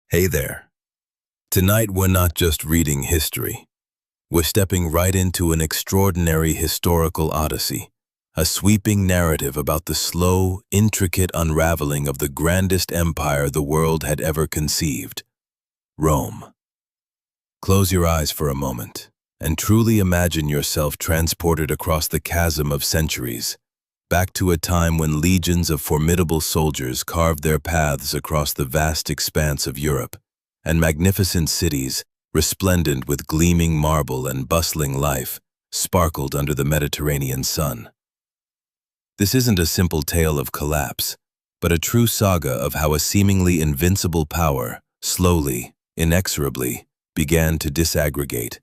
Hey there. Tonight we're not just reading history. We're stepping right into an extraordinary historical odyssey, a sweeping narrative about the slow, intricate unraveling of the grandest empire the world had ever conceived, Rome. Close your eyes for a moment and truly imagine yourself transported across the chasm of centuries, back to a time when legions of formidable soldiers carved their paths across the vast expanse of Europe, and magnificent cities, resplendent with gleaming marble and bustling life, sparkled under the Mediterranean sun. This isn't a simple tale of collapse, but a true saga of how a seemingly invincible power, slowly, inexorably, began to disaggregate,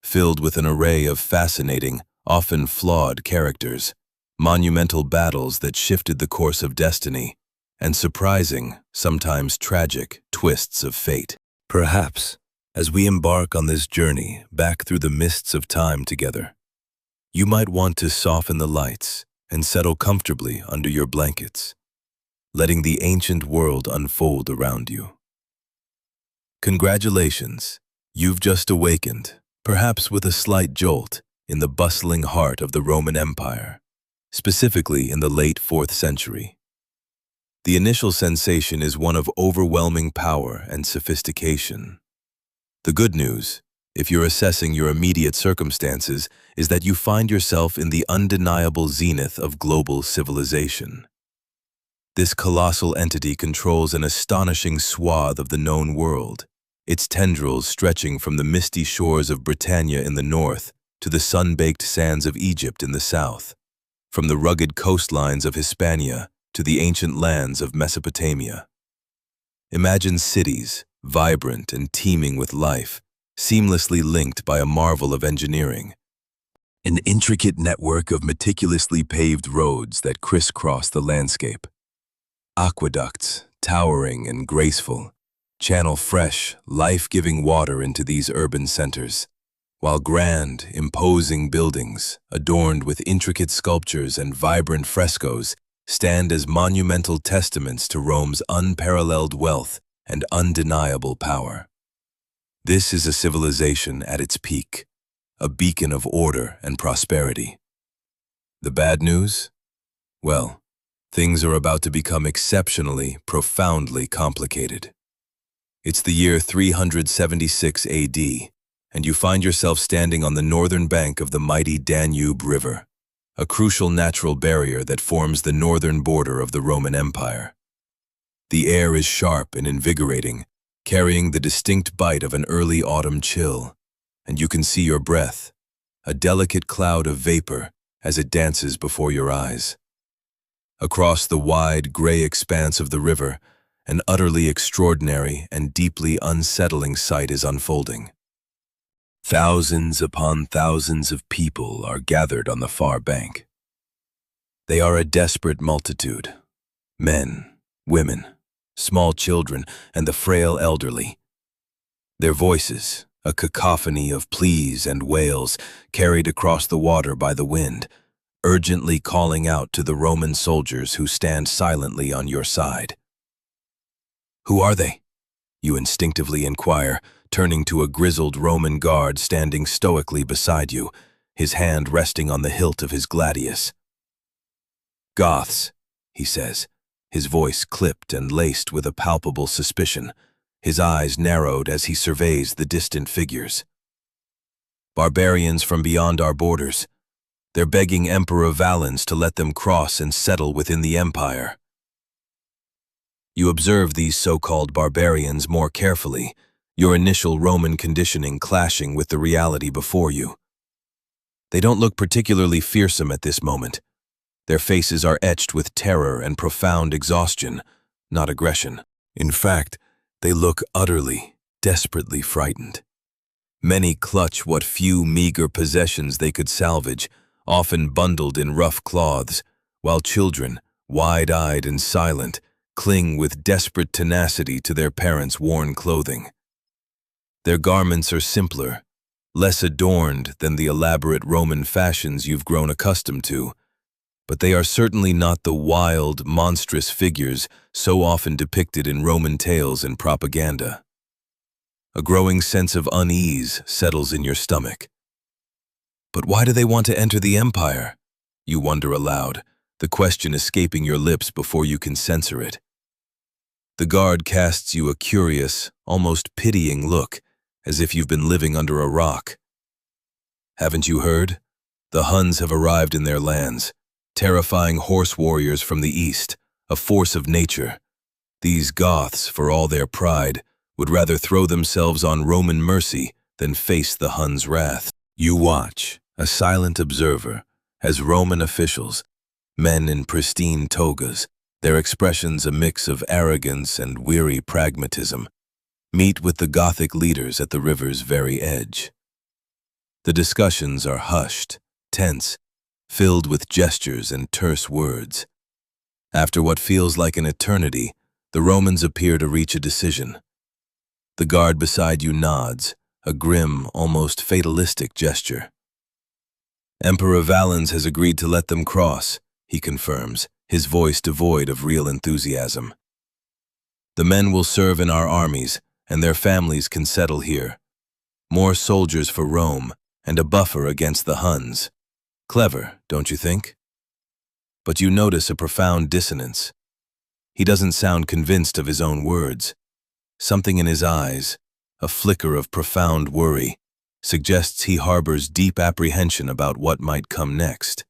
filled with an array of fascinating, often flawed characters, monumental battles that shifted the course of destiny, and surprising, sometimes tragic, twists of fate. Perhaps, as we embark on this journey back through the mists of time together, you might want to soften the lights and settle comfortably under your blankets, letting the ancient world unfold around you. Congratulations, you've just awakened, perhaps with a slight jolt, in the bustling heart of the Roman Empire, specifically in the late 4th century. The initial sensation is one of overwhelming power and sophistication. The good news, if you're assessing your immediate circumstances, is that you find yourself in the undeniable zenith of global civilization. This colossal entity controls an astonishing swath of the known world, its tendrils stretching from the misty shores of Britannia in the north to the sun-baked sands of Egypt in the south, from the rugged coastlines of Hispania to the ancient lands of Mesopotamia. Imagine cities, vibrant and teeming with life, seamlessly linked by a marvel of engineering. An intricate network of meticulously paved roads that crisscross the landscape. Aqueducts, towering and graceful, channel fresh, life-giving water into these urban centers, while grand, imposing buildings, adorned with intricate sculptures and vibrant frescoes, stand as monumental testaments to Rome's unparalleled wealth and undeniable power. This is a civilization at its peak, a beacon of order and prosperity. The bad news? Well, things are about to become exceptionally, profoundly complicated. It's the year 376 AD, and you find yourself standing on the northern bank of the mighty Danube River, a crucial natural barrier that forms the northern border of the Roman Empire. The air is sharp and invigorating, carrying the distinct bite of an early autumn chill, and you can see your breath, a delicate cloud of vapor, as it dances before your eyes. Across the wide, gray expanse of the river, an utterly extraordinary and deeply unsettling sight is unfolding. Thousands upon thousands of people are gathered on the far bank. They are a desperate multitude, men, women, small children, and the frail elderly. Their voices, a cacophony of pleas and wails carried across the water by the wind, urgently calling out to the Roman soldiers who stand silently on your side. Who are they? You instinctively inquire, turning to a grizzled Roman guard standing stoically beside you, his hand resting on the hilt of his gladius. Goths, he says, his voice clipped and laced with a palpable suspicion, his eyes narrowed as he surveys the distant figures. Barbarians from beyond our borders. They're begging Emperor Valens to let them cross and settle within the empire. You observe these so-called barbarians more carefully, your initial Roman conditioning clashing with the reality before you. They don't look particularly fearsome at this moment. Their faces are etched with terror and profound exhaustion, not aggression. In fact, they look utterly, desperately frightened. Many clutch what few meager possessions they could salvage, often bundled in rough cloths, while children, wide-eyed and silent, cling with desperate tenacity to their parents' worn clothing. Their garments are simpler, less adorned than the elaborate Roman fashions you've grown accustomed to, but they are certainly not the wild, monstrous figures so often depicted in Roman tales and propaganda. A growing sense of unease settles in your stomach. But why do they want to enter the empire? You wonder aloud, the question escaping your lips before you can censor it. The guard casts you a curious, almost pitying look, as if you've been living under a rock. Haven't you heard? The Huns have arrived in their lands, terrifying horse warriors from the east, a force of nature. These Goths, for all their pride, would rather throw themselves on Roman mercy than face the Huns' wrath. You watch, a silent observer, as Roman officials, men in pristine togas, their expressions a mix of arrogance and weary pragmatism, meet with the Gothic leaders at the river's very edge. The discussions are hushed, tense, filled with gestures and terse words. After what feels like an eternity, the Romans appear to reach a decision. The guard beside you nods, a grim, almost fatalistic gesture. Emperor Valens has agreed to let them cross, he confirms, his voice devoid of real enthusiasm. The men will serve in our armies, and their families can settle here. More soldiers for Rome, and a buffer against the Huns. Clever, don't you think? But you notice a profound dissonance. He doesn't sound convinced of his own words. Something in his eyes, a flicker of profound worry, suggests he harbors deep apprehension about what might come next.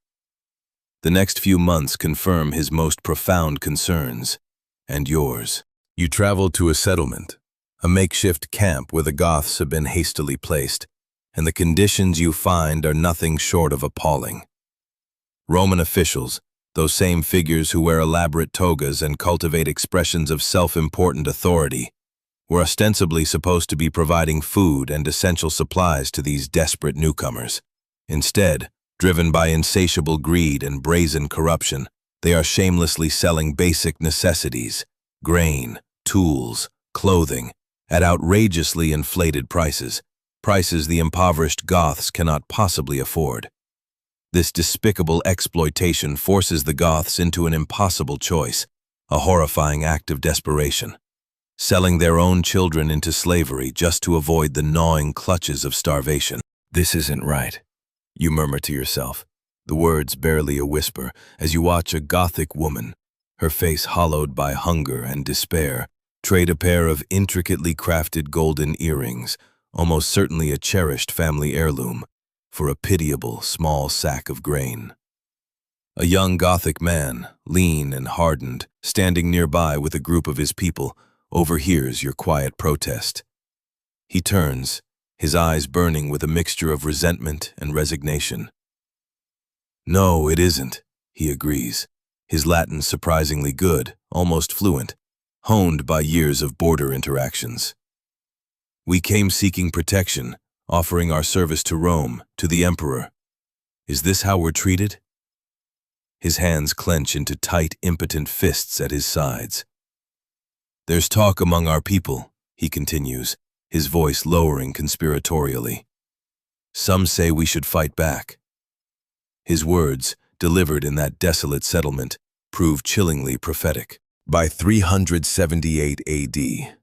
The next few months confirm his most profound concerns, and yours. You travel to a settlement, a makeshift camp where the Goths have been hastily placed, and the conditions you find are nothing short of appalling. Roman officials, those same figures who wear elaborate togas and cultivate expressions of self-important authority, were ostensibly supposed to be providing food and essential supplies to these desperate newcomers. Instead, driven by insatiable greed and brazen corruption, they are shamelessly selling basic necessities, grain, tools, clothing, at outrageously inflated prices, prices the impoverished Goths cannot possibly afford. This despicable exploitation forces the Goths into an impossible choice, a horrifying act of desperation. Selling their own children into slavery just to avoid the gnawing clutches of starvation. This isn't right, you murmur to yourself, the words barely a whisper, as you watch a Gothic woman, her face hollowed by hunger and despair, trade a pair of intricately crafted golden earrings, almost certainly a cherished family heirloom, for a pitiable small sack of grain. A young Gothic man, lean and hardened, standing nearby with a group of his people, overhears your quiet protest. He turns, his eyes burning with a mixture of resentment and resignation. No, it isn't, he agrees, his Latin surprisingly good, almost fluent, honed by years of border interactions. We came seeking protection, offering our service to Rome, to the emperor. Is this how we're treated? His hands clench into tight, impotent fists at his sides. There's talk among our people, he continues, his voice lowering conspiratorially. Some say we should fight back. His words, delivered in that desolate settlement, prove chillingly prophetic. By 378 AD,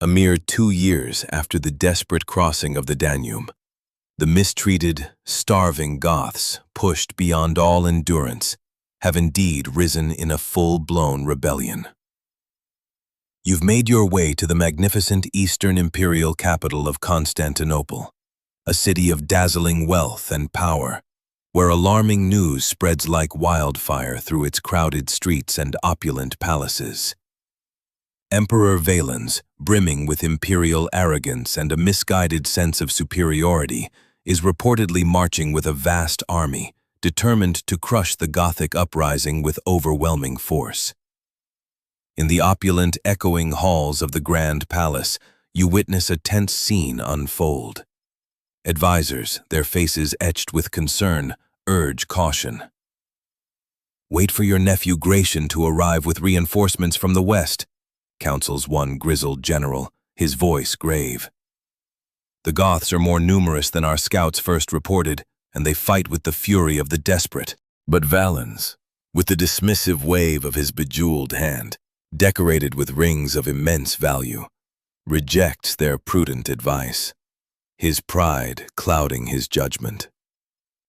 a mere 2 years after the desperate crossing of the Danube, the mistreated, starving Goths, pushed beyond all endurance, have indeed risen in a full-blown rebellion. You've made your way to the magnificent Eastern imperial capital of Constantinople, a city of dazzling wealth and power, where alarming news spreads like wildfire through its crowded streets and opulent palaces. Emperor Valens, brimming with imperial arrogance and a misguided sense of superiority, is reportedly marching with a vast army, determined to crush the Gothic uprising with overwhelming force. In the opulent, echoing halls of the Grand Palace, you witness a tense scene unfold. Advisors, their faces etched with concern, urge caution. Wait for your nephew Gratian to arrive with reinforcements from the west, counsels one grizzled general, his voice grave. The Goths are more numerous than our scouts first reported, and they fight with the fury of the desperate. But Valens, with the dismissive wave of his bejeweled hand, decorated with rings of immense value, rejects their prudent advice, his pride clouding his judgment.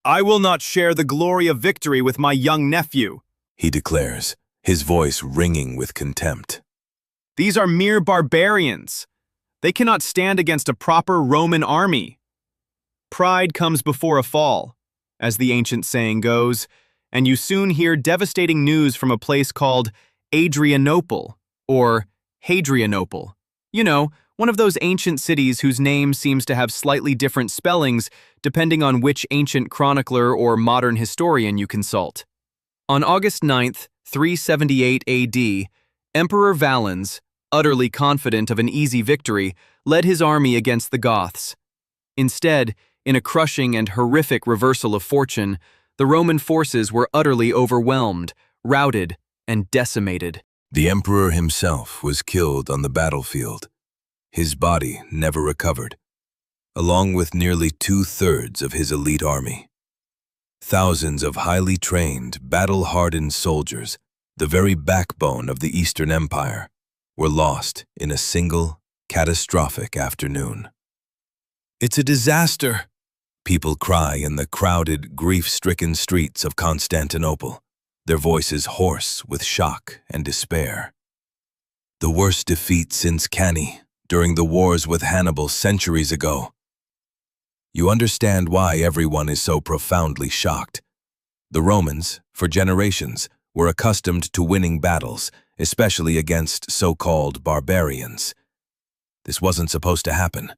"I will not share the glory of victory with my young nephew," he declares, his voice ringing with contempt. "These are mere barbarians. They cannot stand against a proper Roman army." Pride comes before a fall, as the ancient saying goes, and you soon hear devastating news from a place called Adrianople, or Hadrianople. You know, one of those ancient cities whose name seems to have slightly different spellings depending on which ancient chronicler or modern historian you consult. On August 9th, 378 AD, Emperor Valens, utterly confident of an easy victory, led his army against the Goths. Instead, in a crushing and horrific reversal of fortune, the Roman forces were utterly overwhelmed, routed, and decimated. The emperor himself was killed on the battlefield, his body never recovered, along with nearly 2/3 of his elite army. Thousands of highly trained, battle-hardened soldiers, the very backbone of the Eastern Empire, were lost in a single, catastrophic afternoon. "It's a disaster," people cry in the crowded, grief-stricken streets of Constantinople, their voices hoarse with shock and despair. "The worst defeat since Cannae, during the wars with Hannibal centuries ago." You understand why everyone is so profoundly shocked. The Romans, for generations, were accustomed to winning battles, especially against so-called barbarians. This wasn't supposed to happen.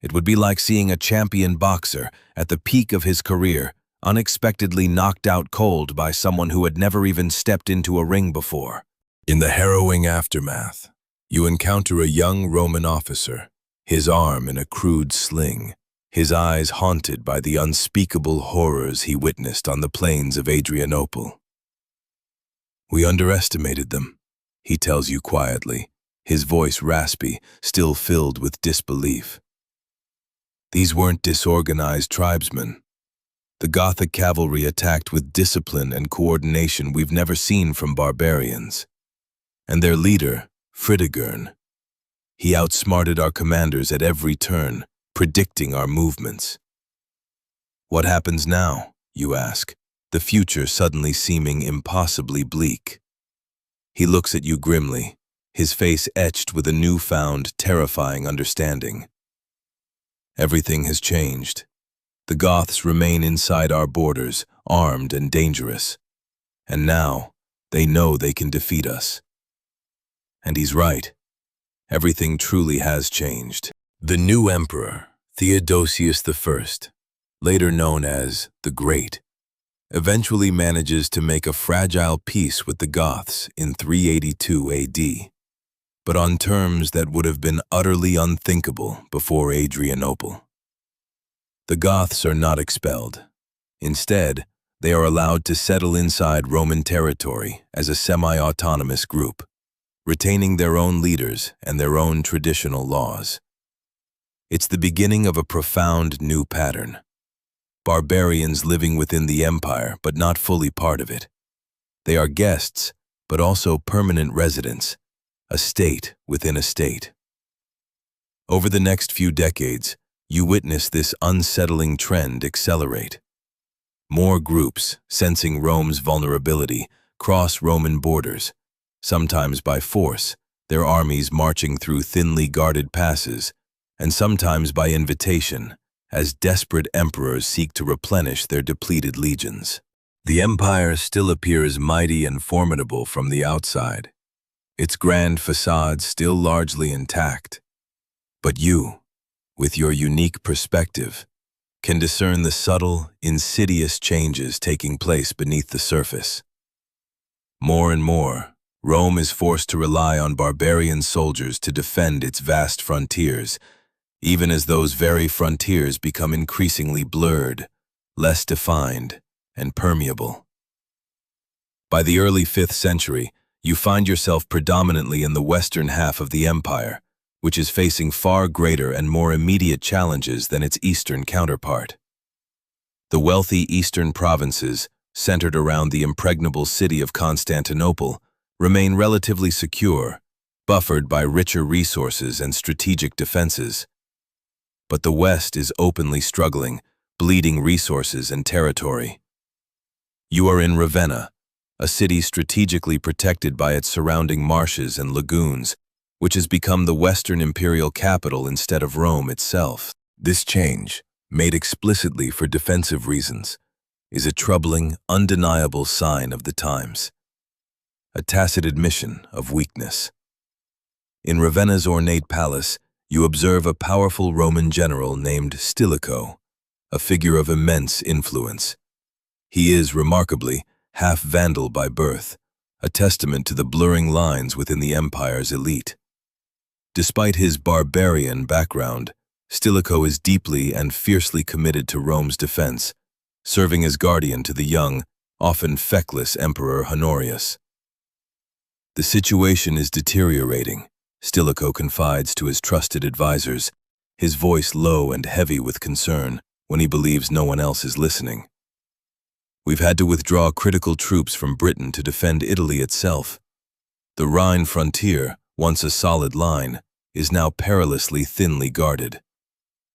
It would be like seeing a champion boxer at the peak of his career unexpectedly knocked out cold by someone who had never even stepped into a ring before. In the harrowing aftermath, you encounter a young Roman officer, his arm in a crude sling, his eyes haunted by the unspeakable horrors he witnessed on the plains of Adrianople. "We underestimated them," he tells you quietly, his voice raspy, still filled with disbelief. "These weren't disorganized tribesmen. The Gothic cavalry attacked with discipline and coordination we've never seen from barbarians. And their leader, Fritigern, he outsmarted our commanders at every turn, predicting our movements." What happens now, you ask, the future suddenly seeming impossibly bleak? He looks at you grimly, his face etched with a newfound, terrifying understanding. Everything has changed. The Goths remain inside our borders, armed and dangerous. And now, they know they can defeat us. And he's right. Everything truly has changed. The new emperor, Theodosius I, later known as the Great, eventually manages to make a fragile peace with the Goths in 382 AD, but on terms that would have been utterly unthinkable before Adrianople. The Goths are not expelled. Instead, they are allowed to settle inside Roman territory as a semi-autonomous group, retaining their own leaders and their own traditional laws. It's the beginning of a profound new pattern. Barbarians living within the empire, but not fully part of it. They are guests, but also permanent residents, a state within a state. Over the next few decades, you witness this unsettling trend accelerate. More groups, sensing Rome's vulnerability, cross Roman borders, sometimes by force, their armies marching through thinly guarded passes, and sometimes by invitation, as desperate emperors seek to replenish their depleted legions. The empire still appears mighty and formidable from the outside, its grand facade still largely intact. But you, with your unique perspective, can discern the subtle, insidious changes taking place beneath the surface. More and more, Rome is forced to rely on barbarian soldiers to defend its vast frontiers, even as those very frontiers become increasingly blurred, less defined, and permeable. By the early 5th century, you find yourself predominantly in the western half of the empire, which is facing far greater and more immediate challenges than its eastern counterpart. The wealthy eastern provinces, centered around the impregnable city of Constantinople, remain relatively secure, buffered by richer resources and strategic defenses. But the West is openly struggling, bleeding resources and territory. You are in Ravenna, a city strategically protected by its surrounding marshes and lagoons, which has become the Western imperial capital instead of Rome itself. This change, made explicitly for defensive reasons, is a troubling, undeniable sign of the times. A tacit admission of weakness. In Ravenna's ornate palace, you observe a powerful Roman general named Stilicho, a figure of immense influence. He is, remarkably, half Vandal by birth, a testament to the blurring lines within the empire's elite. Despite his barbarian background, Stilicho is deeply and fiercely committed to Rome's defense, serving as guardian to the young, often feckless Emperor Honorius. The situation is deteriorating, Stilicho confides to his trusted advisors, his voice low and heavy with concern when he believes no one else is listening. We've had to withdraw critical troops from Britain to defend Italy itself. The Rhine frontier, once a solid line, is now perilously thinly guarded.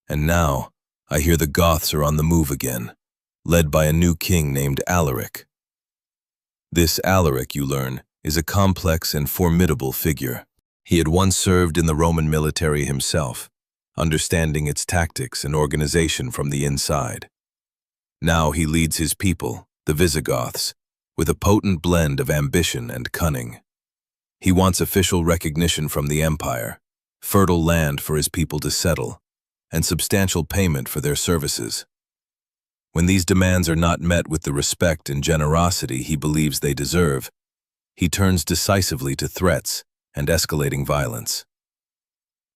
And now, I hear the Goths are on the move again, led by a new king named Alaric. This Alaric, you learn, is a complex and formidable figure. He had once served in the Roman military himself, understanding its tactics and organization from the inside. Now he leads his people, the Visigoths, with a potent blend of ambition and cunning. He wants official recognition from the empire, fertile land for his people to settle, and substantial payment for their services. When these demands are not met with the respect and generosity he believes they deserve, he turns decisively to threats and escalating violence.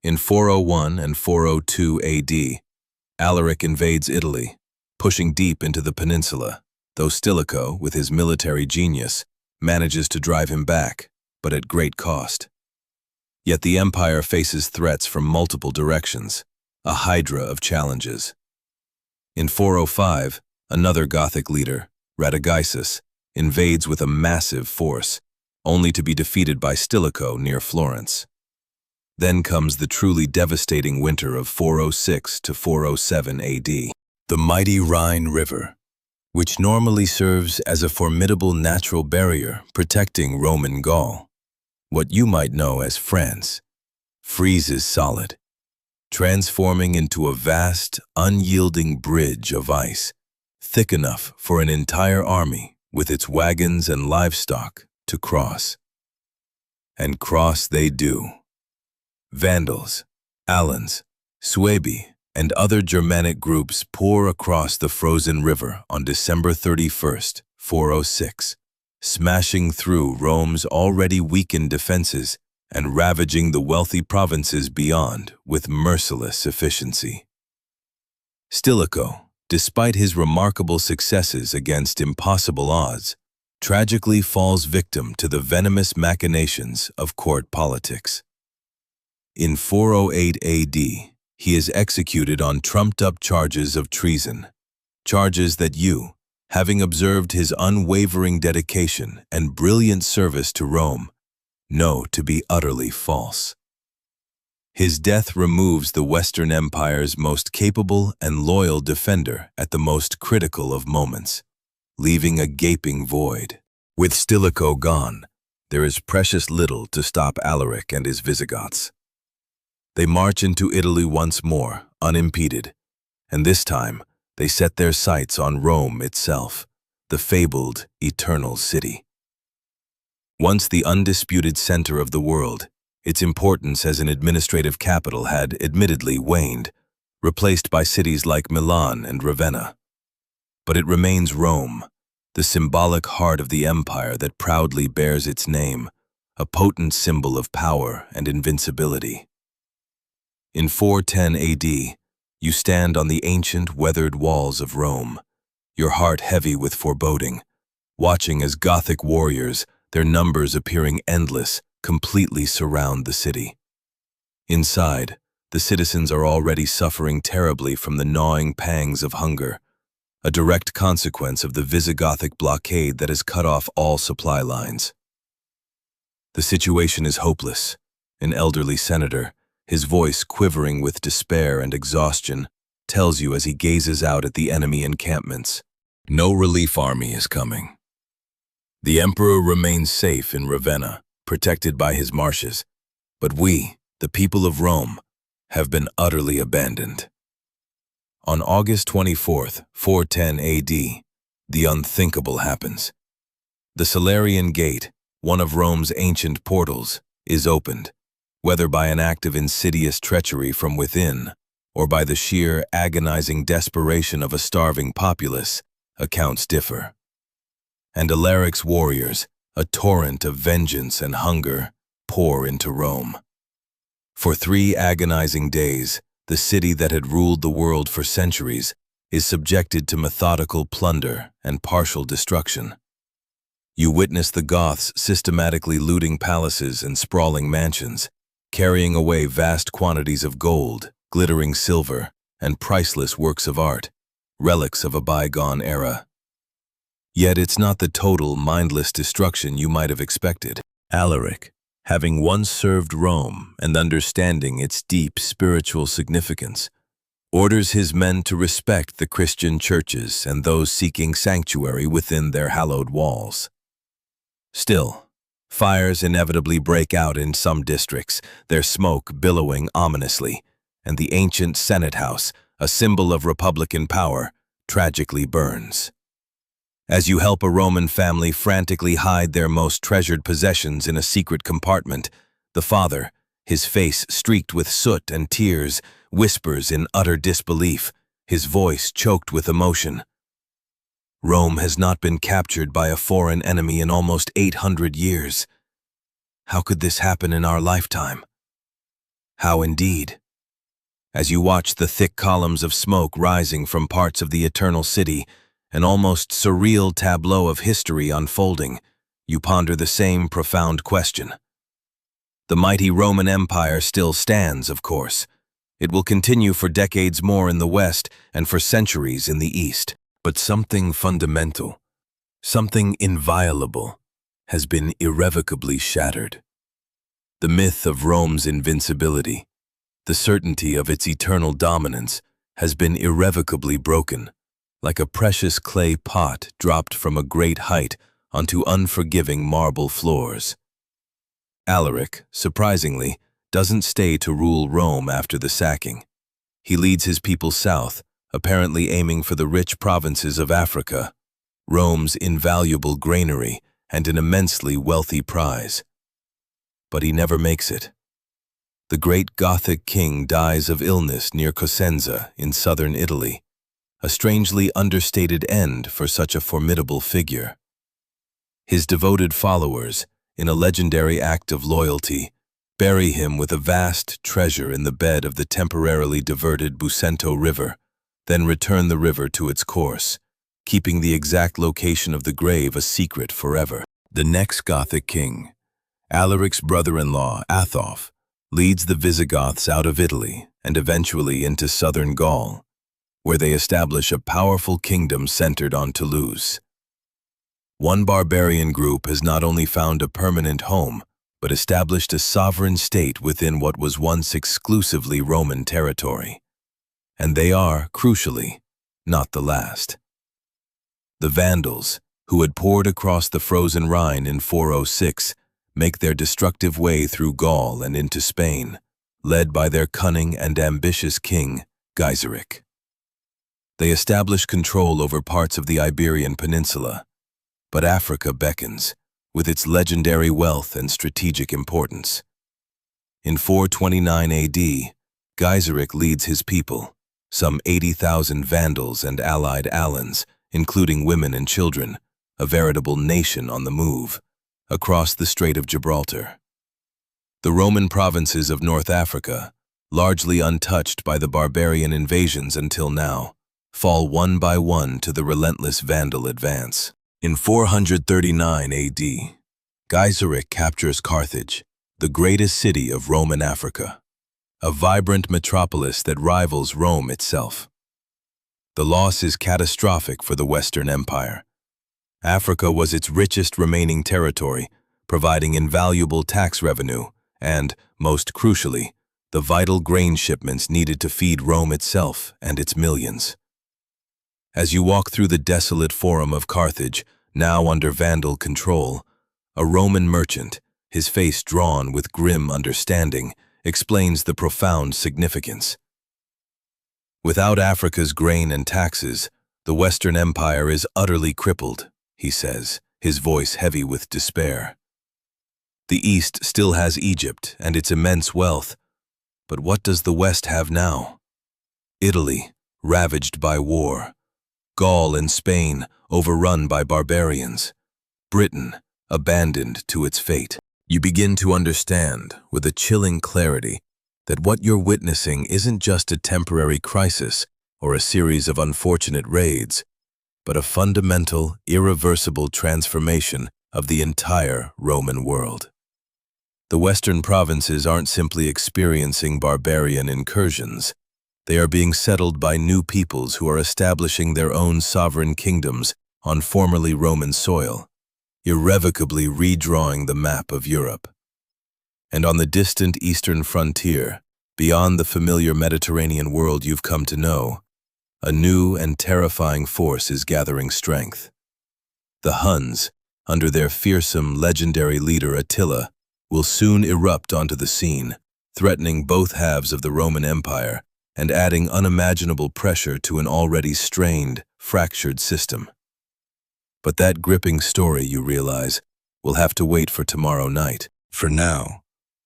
In 401 and 402 AD, Alaric invades Italy, pushing deep into the peninsula, though Stilicho, with his military genius, manages to drive him back, but at great cost. Yet the empire faces threats from multiple directions, a hydra of challenges. In 405, another Gothic leader, Radagaisus, invades with a massive force, only to be defeated by Stilicho near Florence. Then comes the truly devastating winter of 406 to 407 AD. The mighty Rhine River, which normally serves as a formidable natural barrier protecting Roman Gaul, what you might know as France, freezes solid, transforming into a vast, unyielding bridge of ice, thick enough for an entire army with its wagons and livestock to cross. And cross they do. Vandals, Alans, Suebi, and other Germanic groups pour across the frozen river on December 31st, 406, smashing through Rome's already weakened defenses and ravaging the wealthy provinces beyond with merciless efficiency. Stilicho, despite his remarkable successes against impossible odds, tragically falls victim to the venomous machinations of court politics. In 408 AD, he is executed on trumped-up charges of treason, charges that you, having observed his unwavering dedication and brilliant service to Rome, know to be utterly false. His death removes the Western Empire's most capable and loyal defender at the most critical of moments, leaving a gaping void. With Stilicho gone, there is precious little to stop Alaric and his Visigoths. They march into Italy once more, unimpeded, and this time they set their sights on Rome itself, the fabled, eternal city. Once the undisputed center of the world, its importance as an administrative capital had admittedly waned, replaced by cities like Milan and Ravenna. But it remains Rome, the symbolic heart of the empire that proudly bears its name, a potent symbol of power and invincibility. In 410 AD, you stand on the ancient, weathered walls of Rome, your heart heavy with foreboding, watching as Gothic warriors, their numbers appearing endless, completely surround the city. Inside, the citizens are already suffering terribly from the gnawing pangs of hunger, a direct consequence of the Visigothic blockade that has cut off all supply lines. The situation is hopeless. An elderly senator, his voice quivering with despair and exhaustion, tells you as he gazes out at the enemy encampments. No relief army is coming. The emperor remains safe in Ravenna, protected by his marshes, but we, the people of Rome, have been utterly abandoned. On August 24th, 410 AD, the unthinkable happens. The Salarian Gate, one of Rome's ancient portals, is opened, whether by an act of insidious treachery from within or by the sheer agonizing desperation of a starving populace. Accounts differ. And Alaric's warriors, a torrent of vengeance and hunger, pour into Rome. For 3 agonizing days, the city that had ruled the world for centuries is subjected to methodical plunder and partial destruction. You witness the Goths systematically looting palaces and sprawling mansions, carrying away vast quantities of gold, glittering silver, and priceless works of art, relics of a bygone era. Yet it's not the total, mindless destruction you might have expected. Alaric, having once served Rome and understanding its deep spiritual significance, orders his men to respect the Christian churches and those seeking sanctuary within their hallowed walls. Still, fires inevitably break out in some districts, their smoke billowing ominously, and the ancient Senate House, a symbol of Republican power, tragically burns. As you help a Roman family frantically hide their most treasured possessions in a secret compartment, the father, his face streaked with soot and tears, whispers in utter disbelief, his voice choked with emotion. Rome has not been captured by a foreign enemy in almost 800 years. How could this happen in our lifetime? How indeed? As you watch the thick columns of smoke rising from parts of the Eternal City, an almost surreal tableau of history unfolding, you ponder the same profound question. The mighty Roman Empire still stands, of course. It will continue for decades more in the West and for centuries in the East. But something fundamental, something inviolable, has been irrevocably shattered. The myth of Rome's invincibility, the certainty of its eternal dominance, has been irrevocably broken, like a precious clay pot dropped from a great height onto unforgiving marble floors. Alaric, surprisingly, doesn't stay to rule Rome after the sacking. He leads his people south, apparently aiming for the rich provinces of Africa, Rome's invaluable granary and an immensely wealthy prize. But he never makes it. The great Gothic king dies of illness near Cosenza in southern Italy, a strangely understated end for such a formidable figure. His devoted followers, in a legendary act of loyalty, bury him with a vast treasure in the bed of the temporarily diverted Busento River, then return the river to its course, keeping the exact location of the grave a secret forever. The next Gothic king, Alaric's brother-in-law, Athof, leads the Visigoths out of Italy and eventually into southern Gaul, where they establish a powerful kingdom centered on Toulouse. One barbarian group has not only found a permanent home, but established a sovereign state within what was once exclusively Roman territory. And they are, crucially, not the last. The Vandals, who had poured across the frozen Rhine in 406, make their destructive way through Gaul and into Spain, led by their cunning and ambitious king, Gaiseric. They establish control over parts of the Iberian Peninsula, but Africa beckons, with its legendary wealth and strategic importance. In 429 AD, Gaiseric leads his people, some 80,000 Vandals and allied Alans, including women and children, a veritable nation on the move, across the Strait of Gibraltar. The Roman provinces of North Africa, largely untouched by the barbarian invasions until now, fall one by one to the relentless Vandal advance. In 439 AD, Gaiseric captures Carthage, the greatest city of Roman Africa, a vibrant metropolis that rivals Rome itself. The loss is catastrophic for the Western Empire. Africa was its richest remaining territory, providing invaluable tax revenue and, most crucially, the vital grain shipments needed to feed Rome itself and its millions. As you walk through the desolate Forum of Carthage, now under Vandal control, a Roman merchant, his face drawn with grim understanding, explains the profound significance. Without Africa's grain and taxes, the Western Empire is utterly crippled, he says, his voice heavy with despair. The East still has Egypt and its immense wealth, but what does the West have now? Italy, ravaged by war. Gaul and Spain, overrun by barbarians. Britain, abandoned to its fate. You begin to understand, with a chilling clarity, that what you're witnessing isn't just a temporary crisis or a series of unfortunate raids, but a fundamental, irreversible transformation of the entire Roman world. The Western provinces aren't simply experiencing barbarian incursions. They are being settled by new peoples who are establishing their own sovereign kingdoms on formerly Roman soil, irrevocably redrawing the map of Europe. And on the distant eastern frontier, beyond the familiar Mediterranean world you've come to know, a new and terrifying force is gathering strength. The Huns, under their fearsome, legendary leader Attila, will soon erupt onto the scene, threatening both halves of the Roman Empire and adding unimaginable pressure to an already strained, fractured system. But that gripping story, you realize, will have to wait for tomorrow night. For now,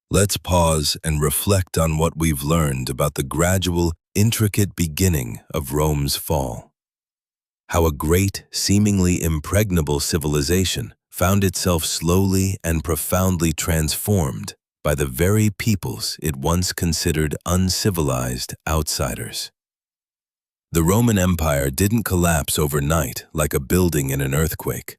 let's pause and reflect on what we've learned about the gradual, intricate beginning of Rome's fall. How a great, seemingly impregnable civilization found itself slowly and profoundly transformed by the very peoples it once considered uncivilized outsiders. The Roman Empire didn't collapse overnight like a building in an earthquake.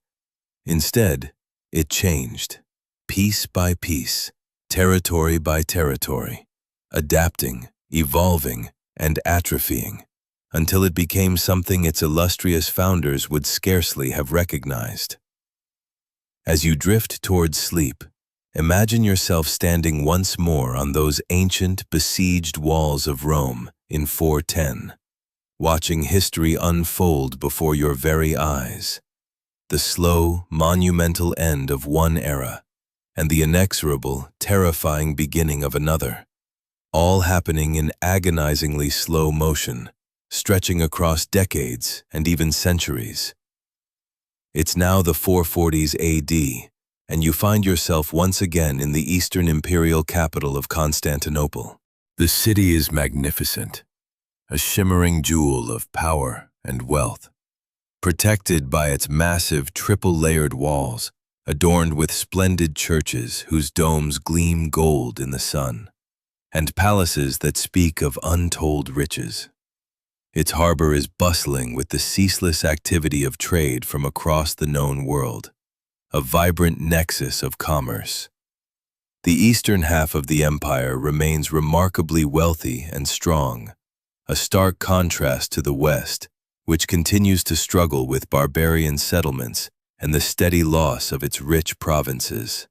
Instead, it changed, piece by piece, territory by territory, adapting, evolving, and atrophying, until it became something its illustrious founders would scarcely have recognized. As you drift towards sleep, imagine yourself standing once more on those ancient, besieged walls of Rome in 410, watching history unfold before your very eyes, the slow, monumental end of one era, and the inexorable, terrifying beginning of another, all happening in agonizingly slow motion, stretching across decades and even centuries. It's now the 440s AD, and you find yourself once again in the Eastern imperial capital of Constantinople. The city is magnificent, a shimmering jewel of power and wealth, protected by its massive triple-layered walls, adorned with splendid churches whose domes gleam gold in the sun, and palaces that speak of untold riches. Its harbor is bustling with the ceaseless activity of trade from across the known world, a vibrant nexus of commerce. The eastern half of the empire remains remarkably wealthy and strong, a stark contrast to the west, which continues to struggle with barbarian settlements and the steady loss of its rich provinces.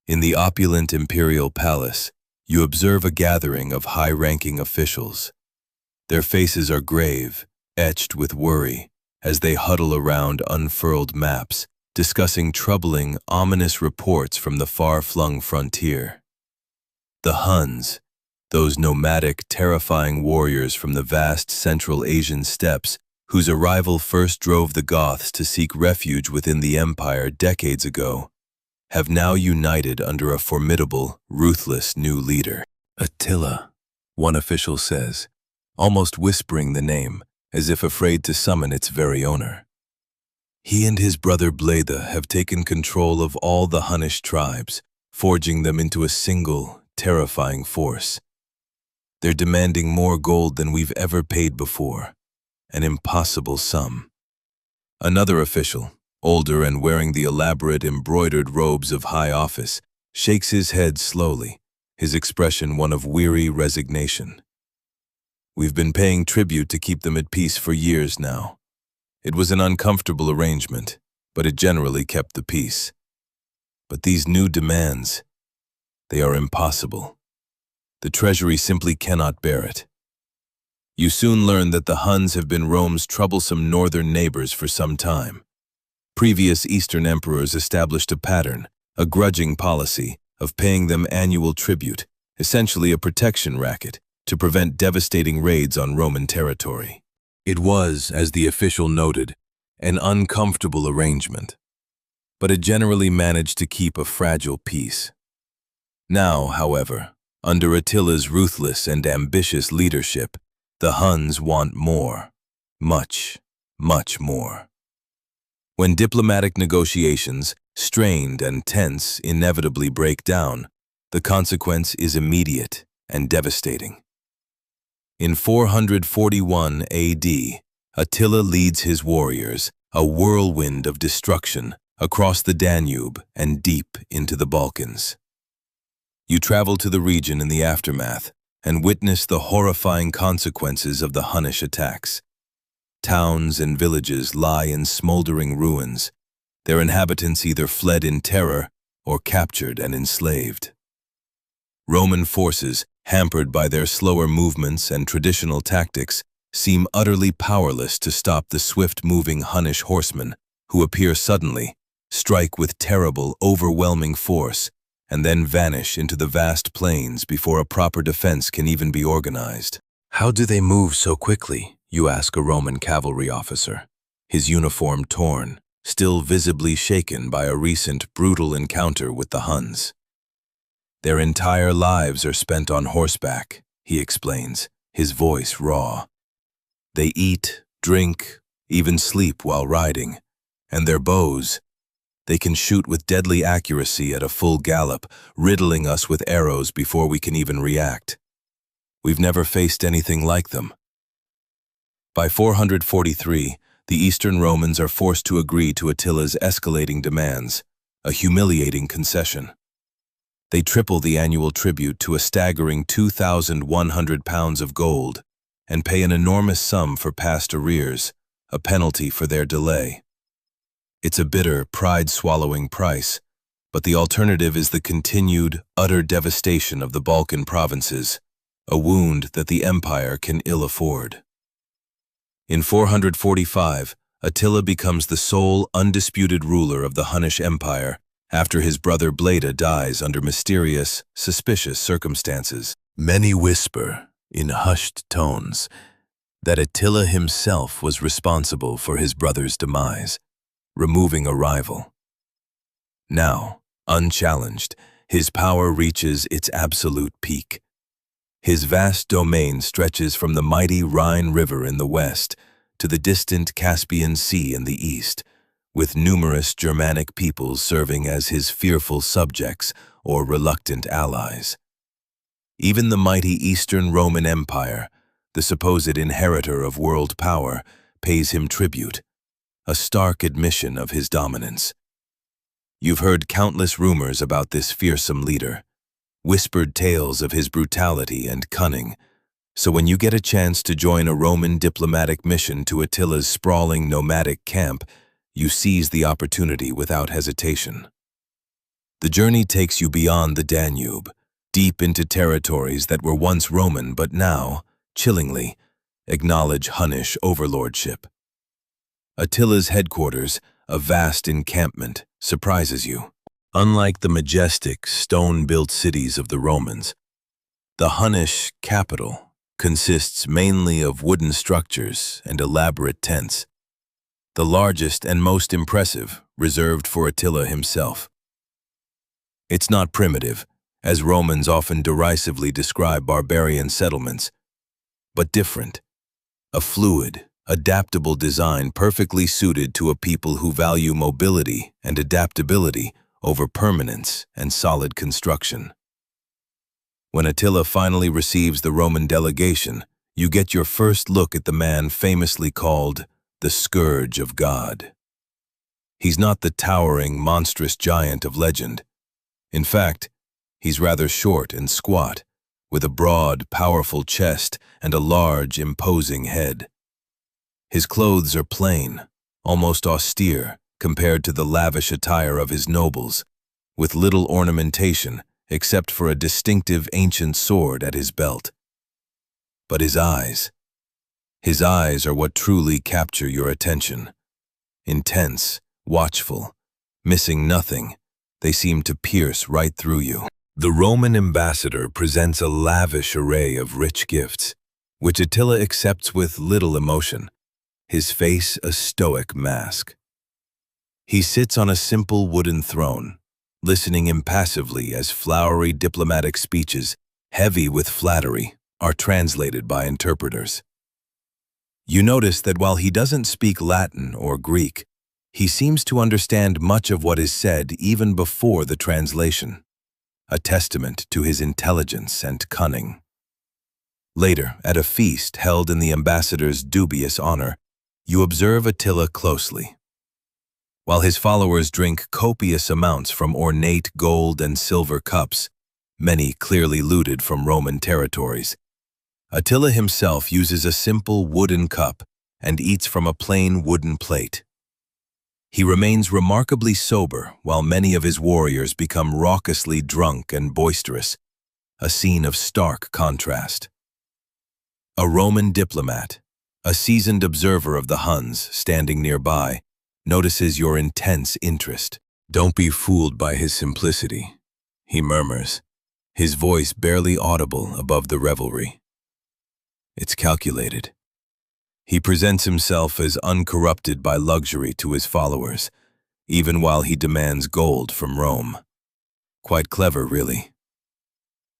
In the opulent imperial palace, you observe a gathering of high-ranking officials. Their faces are grave, etched with worry, as they huddle around unfurled maps, discussing troubling, ominous reports from the far-flung frontier. The Huns, those nomadic, terrifying warriors from the vast Central Asian steppes, whose arrival first drove the Goths to seek refuge within the empire decades ago, have now united under a formidable, ruthless new leader. Attila, one official says, almost whispering the name, as if afraid to summon its very owner. He and his brother Bleda have taken control of all the Hunnish tribes, forging them into a single, terrifying force. They're demanding more gold than we've ever paid before, an impossible sum. Another official, older and wearing the elaborate embroidered robes of high office, shakes his head slowly, his expression one of weary resignation. We've been paying tribute to keep them at peace for years now. It was an uncomfortable arrangement, but it generally kept the peace. But these new demands, they are impossible. The treasury simply cannot bear it. You soon learn that the Huns have been Rome's troublesome northern neighbors for some time. Previous Eastern emperors established a pattern, a grudging policy, of paying them annual tribute, essentially a protection racket, to prevent devastating raids on Roman territory. It was, as the official noted, an uncomfortable arrangement, but it generally managed to keep a fragile peace. Now, however, under Attila's ruthless and ambitious leadership, the Huns want more, much, much more. When diplomatic negotiations, strained and tense, inevitably break down, the consequence is immediate and devastating. In 441 AD, Attila leads his warriors, a whirlwind of destruction, across the Danube and deep into the Balkans. You travel to the region in the aftermath and witness the horrifying consequences of the Hunnish attacks. Towns and villages lie in smoldering ruins, their inhabitants either fled in terror or captured and enslaved. Roman forces, hampered by their slower movements and traditional tactics, seem utterly powerless to stop the swift-moving Hunnish horsemen who appear suddenly, strike with terrible, overwhelming force, and then vanish into the vast plains before a proper defense can even be organized. How do they move so quickly? You ask a Roman cavalry officer, his uniform torn, still visibly shaken by a recent brutal encounter with the Huns. Their entire lives are spent on horseback, he explains, his voice raw. They eat, drink, even sleep while riding, and their bows, they can shoot with deadly accuracy at a full gallop, riddling us with arrows before we can even react. We've never faced anything like them. By 443, the Eastern Romans are forced to agree to Attila's escalating demands, a humiliating concession. They triple the annual tribute to a staggering 2,100 pounds of gold and pay an enormous sum for past arrears, a penalty for their delay. It's a bitter, pride-swallowing price, but the alternative is the continued, utter devastation of the Balkan provinces, a wound that the empire can ill afford. In 445, Attila becomes the sole, undisputed ruler of the Hunnish Empire after his brother Bleda dies under mysterious, suspicious circumstances. Many whisper, in hushed tones, that Attila himself was responsible for his brother's demise, removing a rival. Now, unchallenged, his power reaches its absolute peak. His vast domain stretches from the mighty Rhine River in the west to the distant Caspian Sea in the east, with numerous Germanic peoples serving as his fearful subjects or reluctant allies. Even the mighty Eastern Roman Empire, the supposed inheritor of world power, pays him tribute, a stark admission of his dominance. You've heard countless rumors about this fearsome leader, whispered tales of his brutality and cunning, so when you get a chance to join a Roman diplomatic mission to Attila's sprawling nomadic camp, you seize the opportunity without hesitation. The journey takes you beyond the Danube, deep into territories that were once Roman but now, chillingly, acknowledge Hunnish overlordship. Attila's headquarters, a vast encampment, surprises you. Unlike the majestic, stone-built cities of the Romans, the Hunnish capital consists mainly of wooden structures and elaborate tents, the largest and most impressive reserved for Attila himself. It's not primitive, as Romans often derisively describe barbarian settlements, but different, a fluid, adaptable design perfectly suited to a people who value mobility and adaptability over permanence and solid construction. When Attila finally receives the Roman delegation, you get your first look at the man famously called the Scourge of God. He's not the towering, monstrous giant of legend. In fact, he's rather short and squat, with a broad, powerful chest and a large, imposing head. His clothes are plain, almost austere, compared to the lavish attire of his nobles, with little ornamentation except for a distinctive ancient sword at his belt. But his eyes are what truly capture your attention. Intense, watchful, missing nothing, they seem to pierce right through you. The Roman ambassador presents a lavish array of rich gifts, which Attila accepts with little emotion, his face a stoic mask. He sits on a simple wooden throne, listening impassively as flowery diplomatic speeches, heavy with flattery, are translated by interpreters. You notice that while he doesn't speak Latin or Greek, he seems to understand much of what is said even before the translation, a testament to his intelligence and cunning. Later, at a feast held in the ambassador's dubious honor, you observe Attila closely. While his followers drink copious amounts from ornate gold and silver cups, many clearly looted from Roman territories, Attila himself uses a simple wooden cup and eats from a plain wooden plate. He remains remarkably sober while many of his warriors become raucously drunk and boisterous, a scene of stark contrast. A Roman diplomat, a seasoned observer of the Huns standing nearby, notices your intense interest. "Don't be fooled by his simplicity," he murmurs, his voice barely audible above the revelry. "It's calculated." He presents himself as uncorrupted by luxury to his followers, even while he demands gold from Rome. Quite clever, really.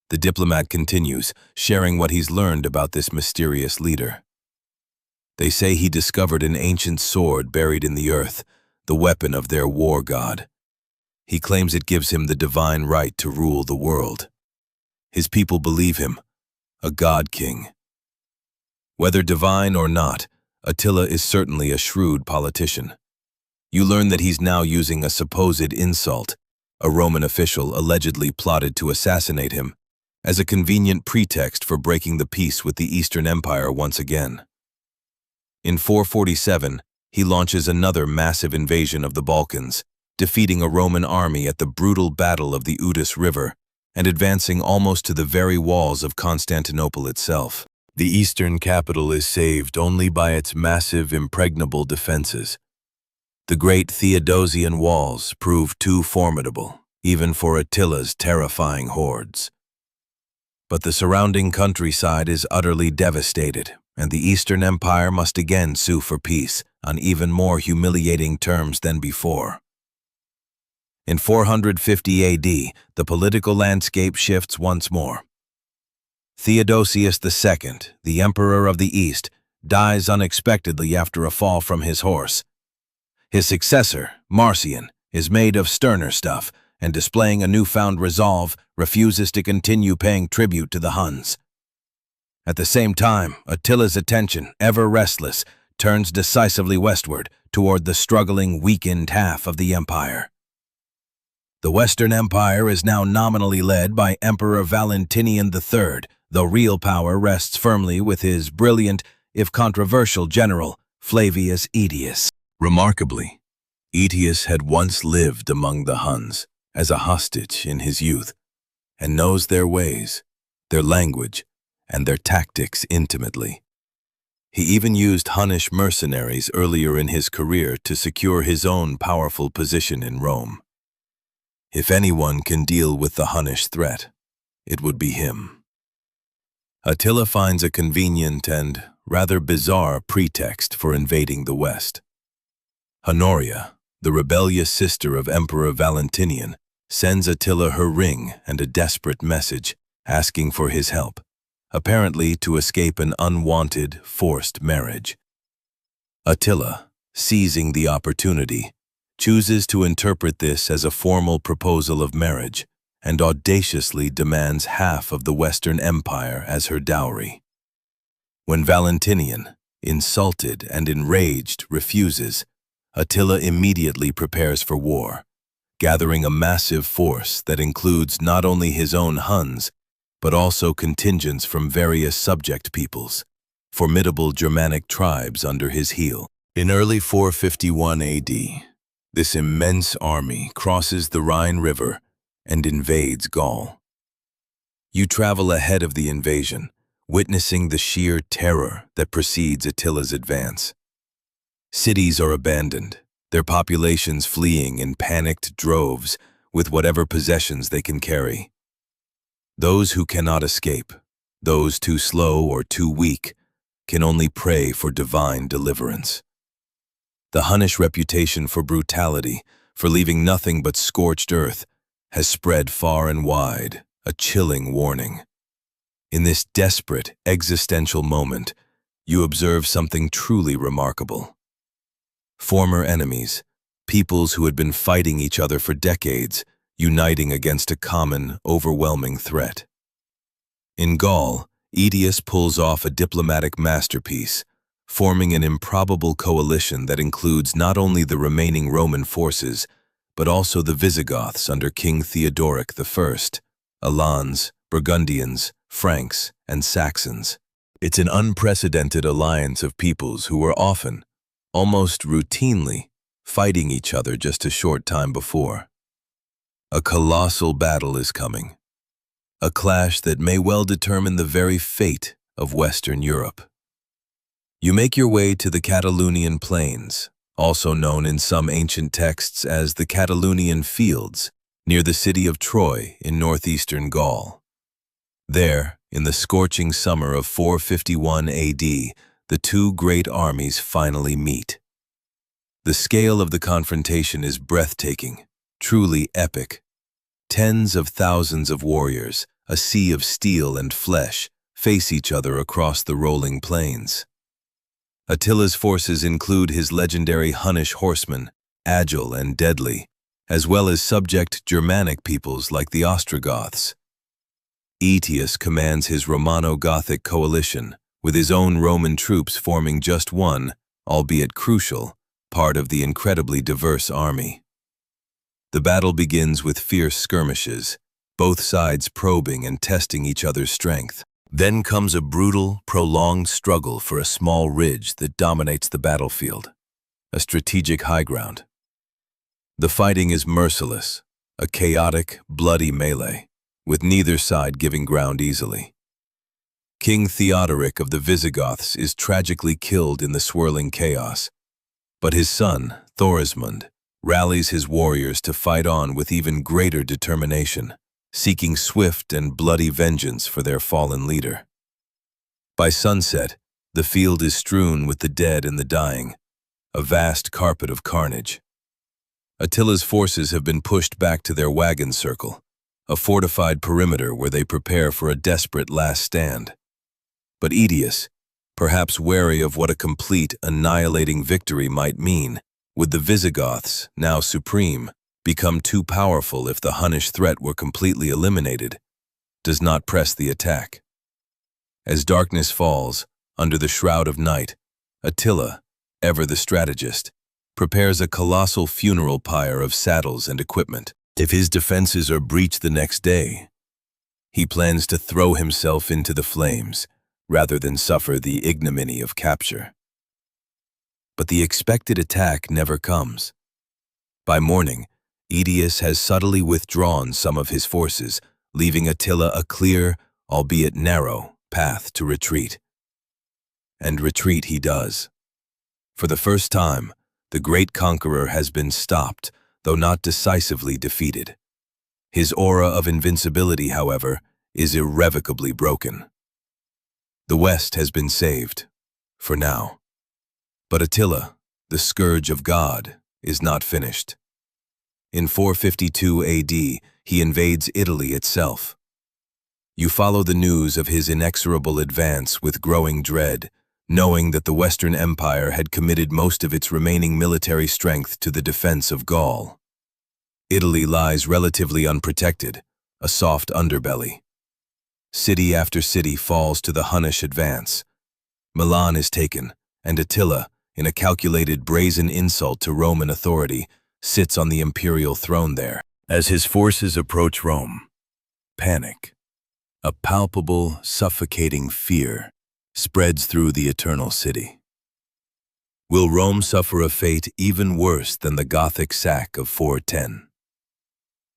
The diplomat continues, sharing what he's learned about this mysterious leader. They say he discovered an ancient sword buried in the earth, the weapon of their war god. He claims it gives him the divine right to rule the world. His people believe him, a god king. Whether divine or not, Attila is certainly a shrewd politician. You learn that he's now using a supposed insult, a Roman official allegedly plotted to assassinate him, as a convenient pretext for breaking the peace with the Eastern Empire once again. In 447, he launches another massive invasion of the Balkans, defeating a Roman army at the brutal Battle of the Udus River and advancing almost to the very walls of Constantinople itself. The eastern capital is saved only by its massive, impregnable defenses. The great Theodosian walls prove too formidable, even for Attila's terrifying hordes. But the surrounding countryside is utterly devastated, and the Eastern Empire must again sue for peace on even more humiliating terms than before. In 450 AD, the political landscape shifts once more. Theodosius II, the Emperor of the East, dies unexpectedly after a fall from his horse. His successor, Marcian, is made of sterner stuff and, displaying a newfound resolve, refuses to continue paying tribute to the Huns. At the same time, Attila's attention, ever restless, turns decisively westward toward the struggling, weakened half of the empire. The Western Empire is now nominally led by Emperor Valentinian III, though real power rests firmly with his brilliant, if controversial, general, Flavius Aetius. Remarkably, Aetius had once lived among the Huns as a hostage in his youth, and knows their ways, their language, and their tactics intimately. He even used Hunnish mercenaries earlier in his career to secure his own powerful position in Rome. If anyone can deal with the Hunnish threat, it would be him. Attila finds a convenient and rather bizarre pretext for invading the West. Honoria, the rebellious sister of Emperor Valentinian, sends Attila her ring and a desperate message asking for his help, apparently to escape an unwanted, forced marriage. Attila, seizing the opportunity, chooses to interpret this as a formal proposal of marriage and audaciously demands half of the Western Empire as her dowry. When Valentinian, insulted and enraged, refuses, Attila immediately prepares for war, gathering a massive force that includes not only his own Huns, but also contingents from various subject peoples, formidable Germanic tribes under his heel. In early 451 AD, this immense army crosses the Rhine River and invades Gaul. You travel ahead of the invasion, witnessing the sheer terror that precedes Attila's advance. Cities are abandoned, their populations fleeing in panicked droves with whatever possessions they can carry. Those who cannot escape, those too slow or too weak, can only pray for divine deliverance. The Hunnish reputation for brutality, for leaving nothing but scorched earth, has spread far and wide, a chilling warning. In this desperate, existential moment, you observe something truly remarkable. Former enemies, peoples who had been fighting each other for decades, uniting against a common, overwhelming threat. In Gaul, Aetius pulls off a diplomatic masterpiece, forming an improbable coalition that includes not only the remaining Roman forces, but also the Visigoths under King Theodoric I, Alans, Burgundians, Franks, and Saxons. It's an unprecedented alliance of peoples who were often, almost routinely, fighting each other just a short time before. A colossal battle is coming, a clash that may well determine the very fate of Western Europe. You make your way to the Catalonian Plains, also known in some ancient texts as the Catalonian Fields, near the city of Troy in northeastern Gaul. There, in the scorching summer of 451 AD, the two great armies finally meet. The scale of the confrontation is breathtaking, truly epic. Tens of thousands of warriors, a sea of steel and flesh, face each other across the rolling plains. Attila's forces include his legendary Hunnish horsemen, agile and deadly, as well as subject Germanic peoples like the Ostrogoths. Aetius commands his Romano-Gothic coalition, with his own Roman troops forming just one, albeit crucial, part of the incredibly diverse army. The battle begins with fierce skirmishes, both sides probing and testing each other's strength. Then comes a brutal, prolonged struggle for a small ridge that dominates the battlefield, a strategic high ground. The fighting is merciless, a chaotic, bloody melee, with neither side giving ground easily. King Theodoric of the Visigoths is tragically killed in the swirling chaos, but his son, Thorismund, rallies his warriors to fight on with even greater determination, seeking swift and bloody vengeance for their fallen leader. By sunset, the field is strewn with the dead and the dying, a vast carpet of carnage. Attila's forces have been pushed back to their wagon circle, a fortified perimeter where they prepare for a desperate last stand. But Aetius, perhaps wary of what a complete, annihilating victory might mean, would the Visigoths, now supreme, become too powerful if the Hunnish threat were completely eliminated, does not press the attack. As darkness falls, under the shroud of night, Attila, ever the strategist, prepares a colossal funeral pyre of saddles and equipment. If his defenses are breached the next day, he plans to throw himself into the flames rather than suffer the ignominy of capture. But the expected attack never comes. By morning, Aetius has subtly withdrawn some of his forces, leaving Attila a clear, albeit narrow, path to retreat. And retreat he does. For the first time, the great conqueror has been stopped, though not decisively defeated. His aura of invincibility, however, is irrevocably broken. The West has been saved, for now. But Attila, the scourge of God, is not finished. In 452 AD, he invades Italy itself. You follow the news of his inexorable advance with growing dread, knowing that the Western Empire had committed most of its remaining military strength to the defense of Gaul. Italy lies relatively unprotected, a soft underbelly. City after city falls to the Hunnish advance. Milan is taken, and Attila, in a calculated brazen insult to Roman authority, sits on the imperial throne there. As his forces approach Rome, panic, a palpable, suffocating fear, spreads through the eternal city. Will Rome suffer a fate even worse than the Gothic sack of 410?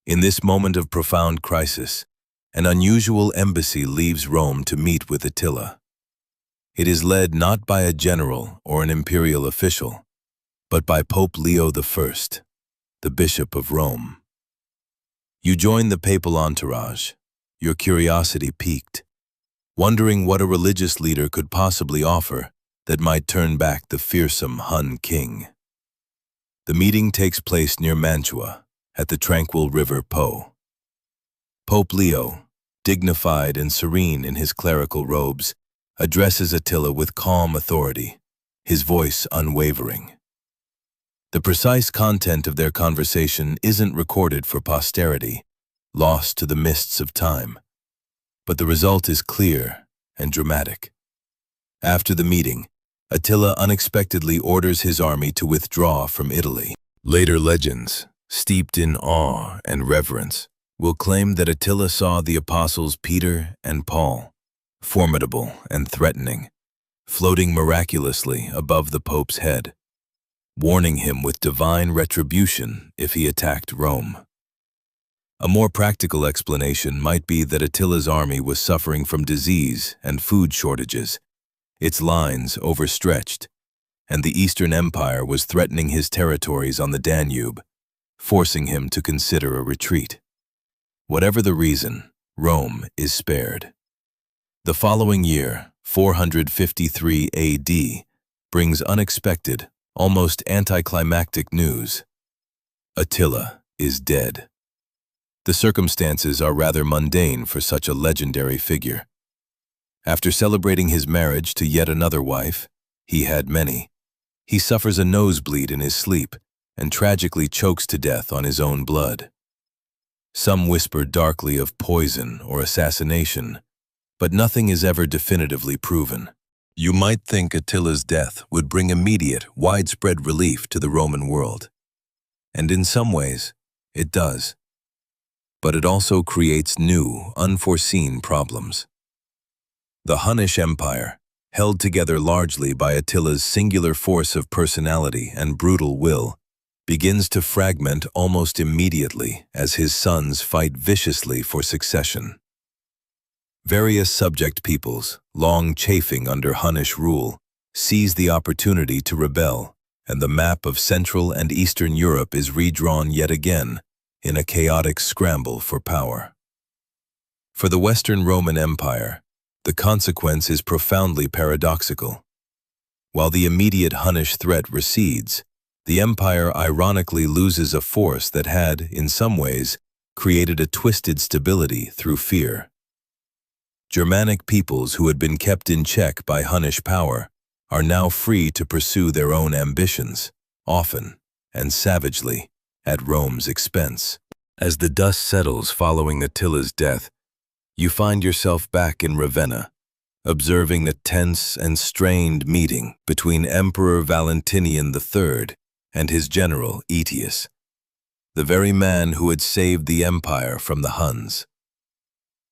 In this moment of profound crisis, an unusual embassy leaves Rome to meet with Attila. It is led not by a general or an imperial official, but by Pope Leo I, the Bishop of Rome. You join the papal entourage, your curiosity piqued, wondering what a religious leader could possibly offer that might turn back the fearsome Hun king. The meeting takes place near Mantua, at the tranquil river Po. Pope Leo, dignified and serene in his clerical robes, addresses Attila with calm authority, his voice unwavering. The precise content of their conversation isn't recorded for posterity, lost to the mists of time, but the result is clear and dramatic. After the meeting, Attila unexpectedly orders his army to withdraw from Italy. Later legends, steeped in awe and reverence, will claim that Attila saw the apostles Peter and Paul, formidable and threatening, floating miraculously above the Pope's head, warning him with divine retribution if he attacked Rome. A more practical explanation might be that Attila's army was suffering from disease and food shortages, its lines overstretched, and the Eastern Empire was threatening his territories on the Danube, forcing him to consider a retreat. Whatever the reason, Rome is spared. The following year, 453 AD, brings unexpected, almost anticlimactic news. Attila is dead. The circumstances are rather mundane for such a legendary figure. After celebrating his marriage to yet another wife, he had many, he suffers a nosebleed in his sleep and tragically chokes to death on his own blood. Some whisper darkly of poison or assassination, but nothing is ever definitively proven. You might think Attila's death would bring immediate, widespread relief to the Roman world. And in some ways, it does. But it also creates new, unforeseen problems. The Hunnish Empire, held together largely by Attila's singular force of personality and brutal will, begins to fragment almost immediately as his sons fight viciously for succession. Various subject peoples, long chafing under Hunnish rule, seize the opportunity to rebel, and the map of Central and Eastern Europe is redrawn yet again in a chaotic scramble for power. For the Western Roman Empire, the consequence is profoundly paradoxical. While the immediate Hunnish threat recedes, the empire ironically loses a force that had, in some ways, created a twisted stability through fear. Germanic peoples who had been kept in check by Hunnish power are now free to pursue their own ambitions, often, and savagely, at Rome's expense. As the dust settles following Attila's death, you find yourself back in Ravenna, observing the tense and strained meeting between Emperor Valentinian III and his general Aetius, the very man who had saved the empire from the Huns.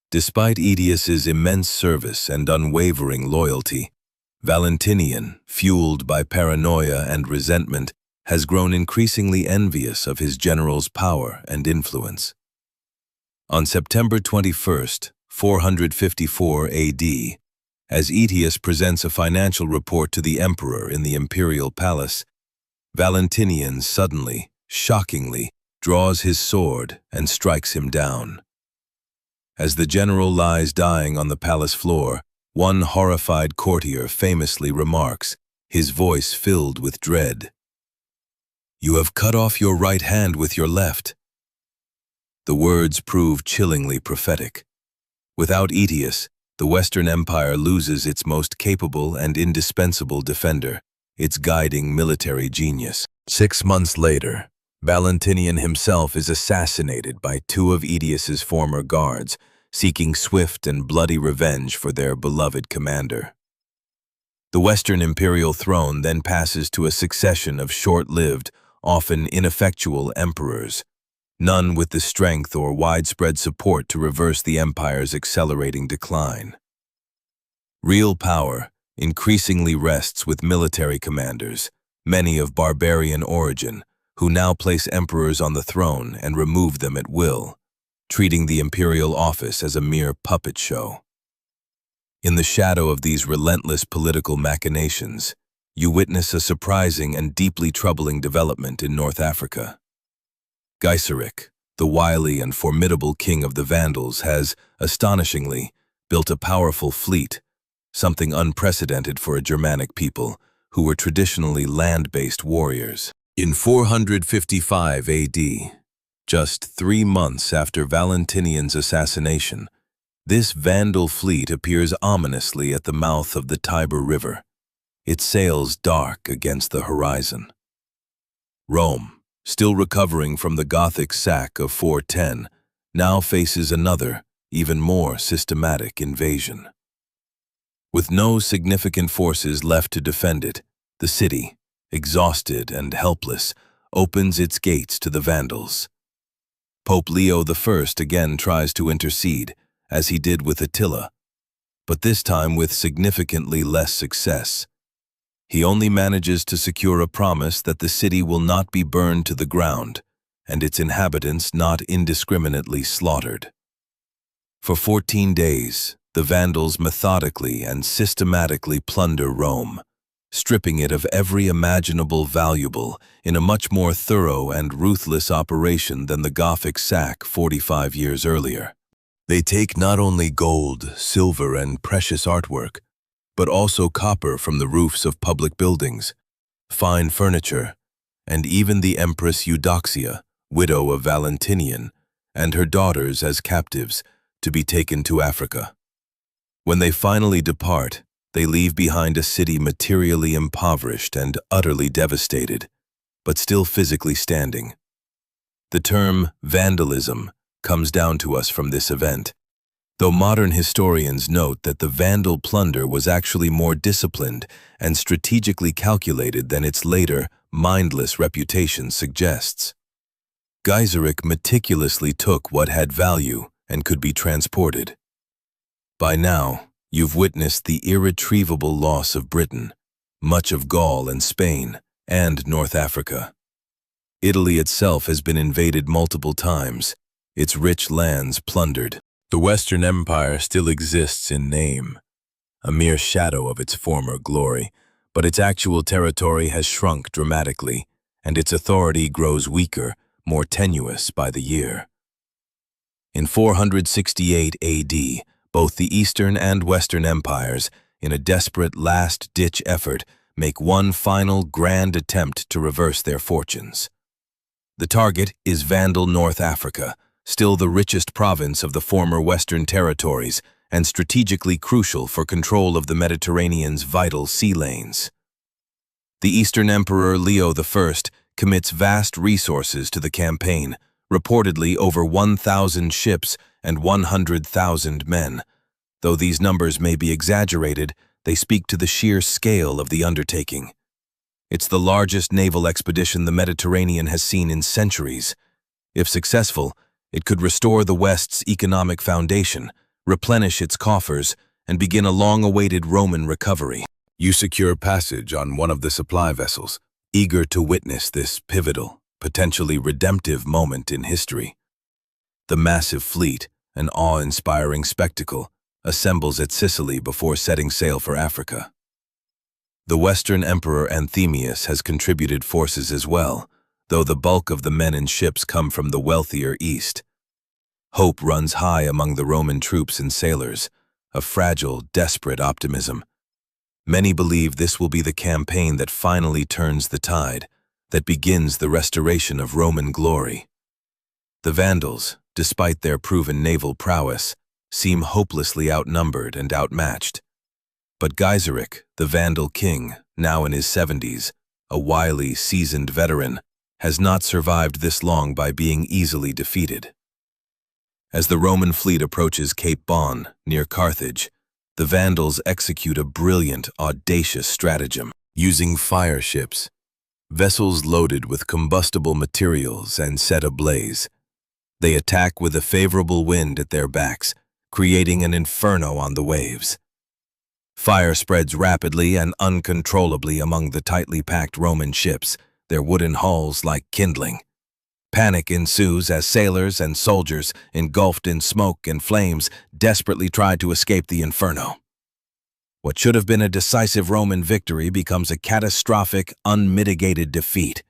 Despite Aetius's immense service and unwavering loyalty, Valentinian, fueled by paranoia and resentment, has grown increasingly envious of his general's power and influence. On September 21, 454 AD, as Aetius presents a financial report to the emperor in the imperial palace, Valentinian suddenly, shockingly, draws his sword and strikes him down. As the general lies dying on the palace floor, one horrified courtier famously remarks, his voice filled with dread, "You have cut off your right hand with your left." The words prove chillingly prophetic. Without Aetius, the Western Empire loses its most capable and indispensable defender, its guiding military genius. 6 months later, Valentinian himself is assassinated by 2 of Aetius's former guards, seeking swift and bloody revenge for their beloved commander. The Western imperial throne then passes to a succession of short-lived, often ineffectual emperors, none with the strength or widespread support to reverse the empire's accelerating decline. Real power increasingly rests with military commanders, many of barbarian origin, who now place emperors on the throne and remove them at will, treating the imperial office as a mere puppet show. In the shadow of these relentless political machinations, you witness a surprising and deeply troubling development in North Africa. Gaiseric, the wily and formidable king of the Vandals, has, astonishingly, built a powerful fleet, something unprecedented for a Germanic people who were traditionally land-based warriors. In 455 AD, just 3 months after Valentinian's assassination, this Vandal fleet appears ominously at the mouth of the Tiber River, its sails dark against the horizon. Rome, still recovering from the Gothic sack of 410, now faces another, even more systematic invasion. With no significant forces left to defend it, the city, exhausted and helpless, opens its gates to the Vandals. Pope Leo I again tries to intercede, as he did with Attila, but this time with significantly less success. He only manages to secure a promise that the city will not be burned to the ground and its inhabitants not indiscriminately slaughtered. For 14 days, the Vandals methodically and systematically plunder Rome, stripping it of every imaginable valuable in a much more thorough and ruthless operation than the Gothic sack 45 years earlier. They take not only gold, silver, and precious artwork, but also copper from the roofs of public buildings, fine furniture, and even the Empress Eudoxia, widow of Valentinian, and her daughters as captives to be taken to Africa. When they finally depart, they leave behind a city materially impoverished and utterly devastated, but still physically standing. The term vandalism comes down to us from this event, though modern historians note that the Vandal plunder was actually more disciplined and strategically calculated than its later, mindless reputation suggests. Gaiseric meticulously took what had value and could be transported. By now, you've witnessed the irretrievable loss of Britain, much of Gaul and Spain, and North Africa. Italy itself has been invaded multiple times, its rich lands plundered. The Western Empire still exists in name, a mere shadow of its former glory, but its actual territory has shrunk dramatically, and its authority grows weaker, more tenuous by the year. In 468 AD, both the Eastern and Western empires, in a desperate last-ditch effort, make one final grand attempt to reverse their fortunes. The target is Vandal North Africa, still the richest province of the former Western territories and strategically crucial for control of the Mediterranean's vital sea lanes. The Eastern Emperor Leo I commits vast resources to the campaign, reportedly over 1,000 ships and 100,000 men. Though these numbers may be exaggerated, they speak to the sheer scale of the undertaking. It's the largest naval expedition the Mediterranean has seen in centuries. If successful, it could restore the West's economic foundation, replenish its coffers, and begin a long-awaited Roman recovery. You secure passage on one of the supply vessels, eager to witness this pivotal, potentially redemptive moment in history. The massive fleet, an awe-inspiring spectacle, assembles at Sicily before setting sail for Africa. The Western Emperor Anthemius has contributed forces as well, though the bulk of the men and ships come from the wealthier East. Hope runs high among the Roman troops and sailors, a fragile, desperate optimism. Many believe this will be the campaign that finally turns the tide, that begins the restoration of Roman glory. The Vandals, despite their proven naval prowess, seem hopelessly outnumbered and outmatched. But Gaiseric, the Vandal king, now in his 70s, a wily, seasoned veteran, has not survived this long by being easily defeated. As the Roman fleet approaches Cape Bon, near Carthage, the Vandals execute a brilliant, audacious stratagem. Using fire ships, vessels loaded with combustible materials and set ablaze, they attack with a favorable wind at their backs, creating an inferno on the waves. Fire spreads rapidly and uncontrollably among the tightly packed Roman ships, their wooden hulls like kindling. Panic ensues as sailors and soldiers, engulfed in smoke and flames, desperately try to escape the inferno. What should have been a decisive Roman victory becomes a catastrophic, unmitigated defeat.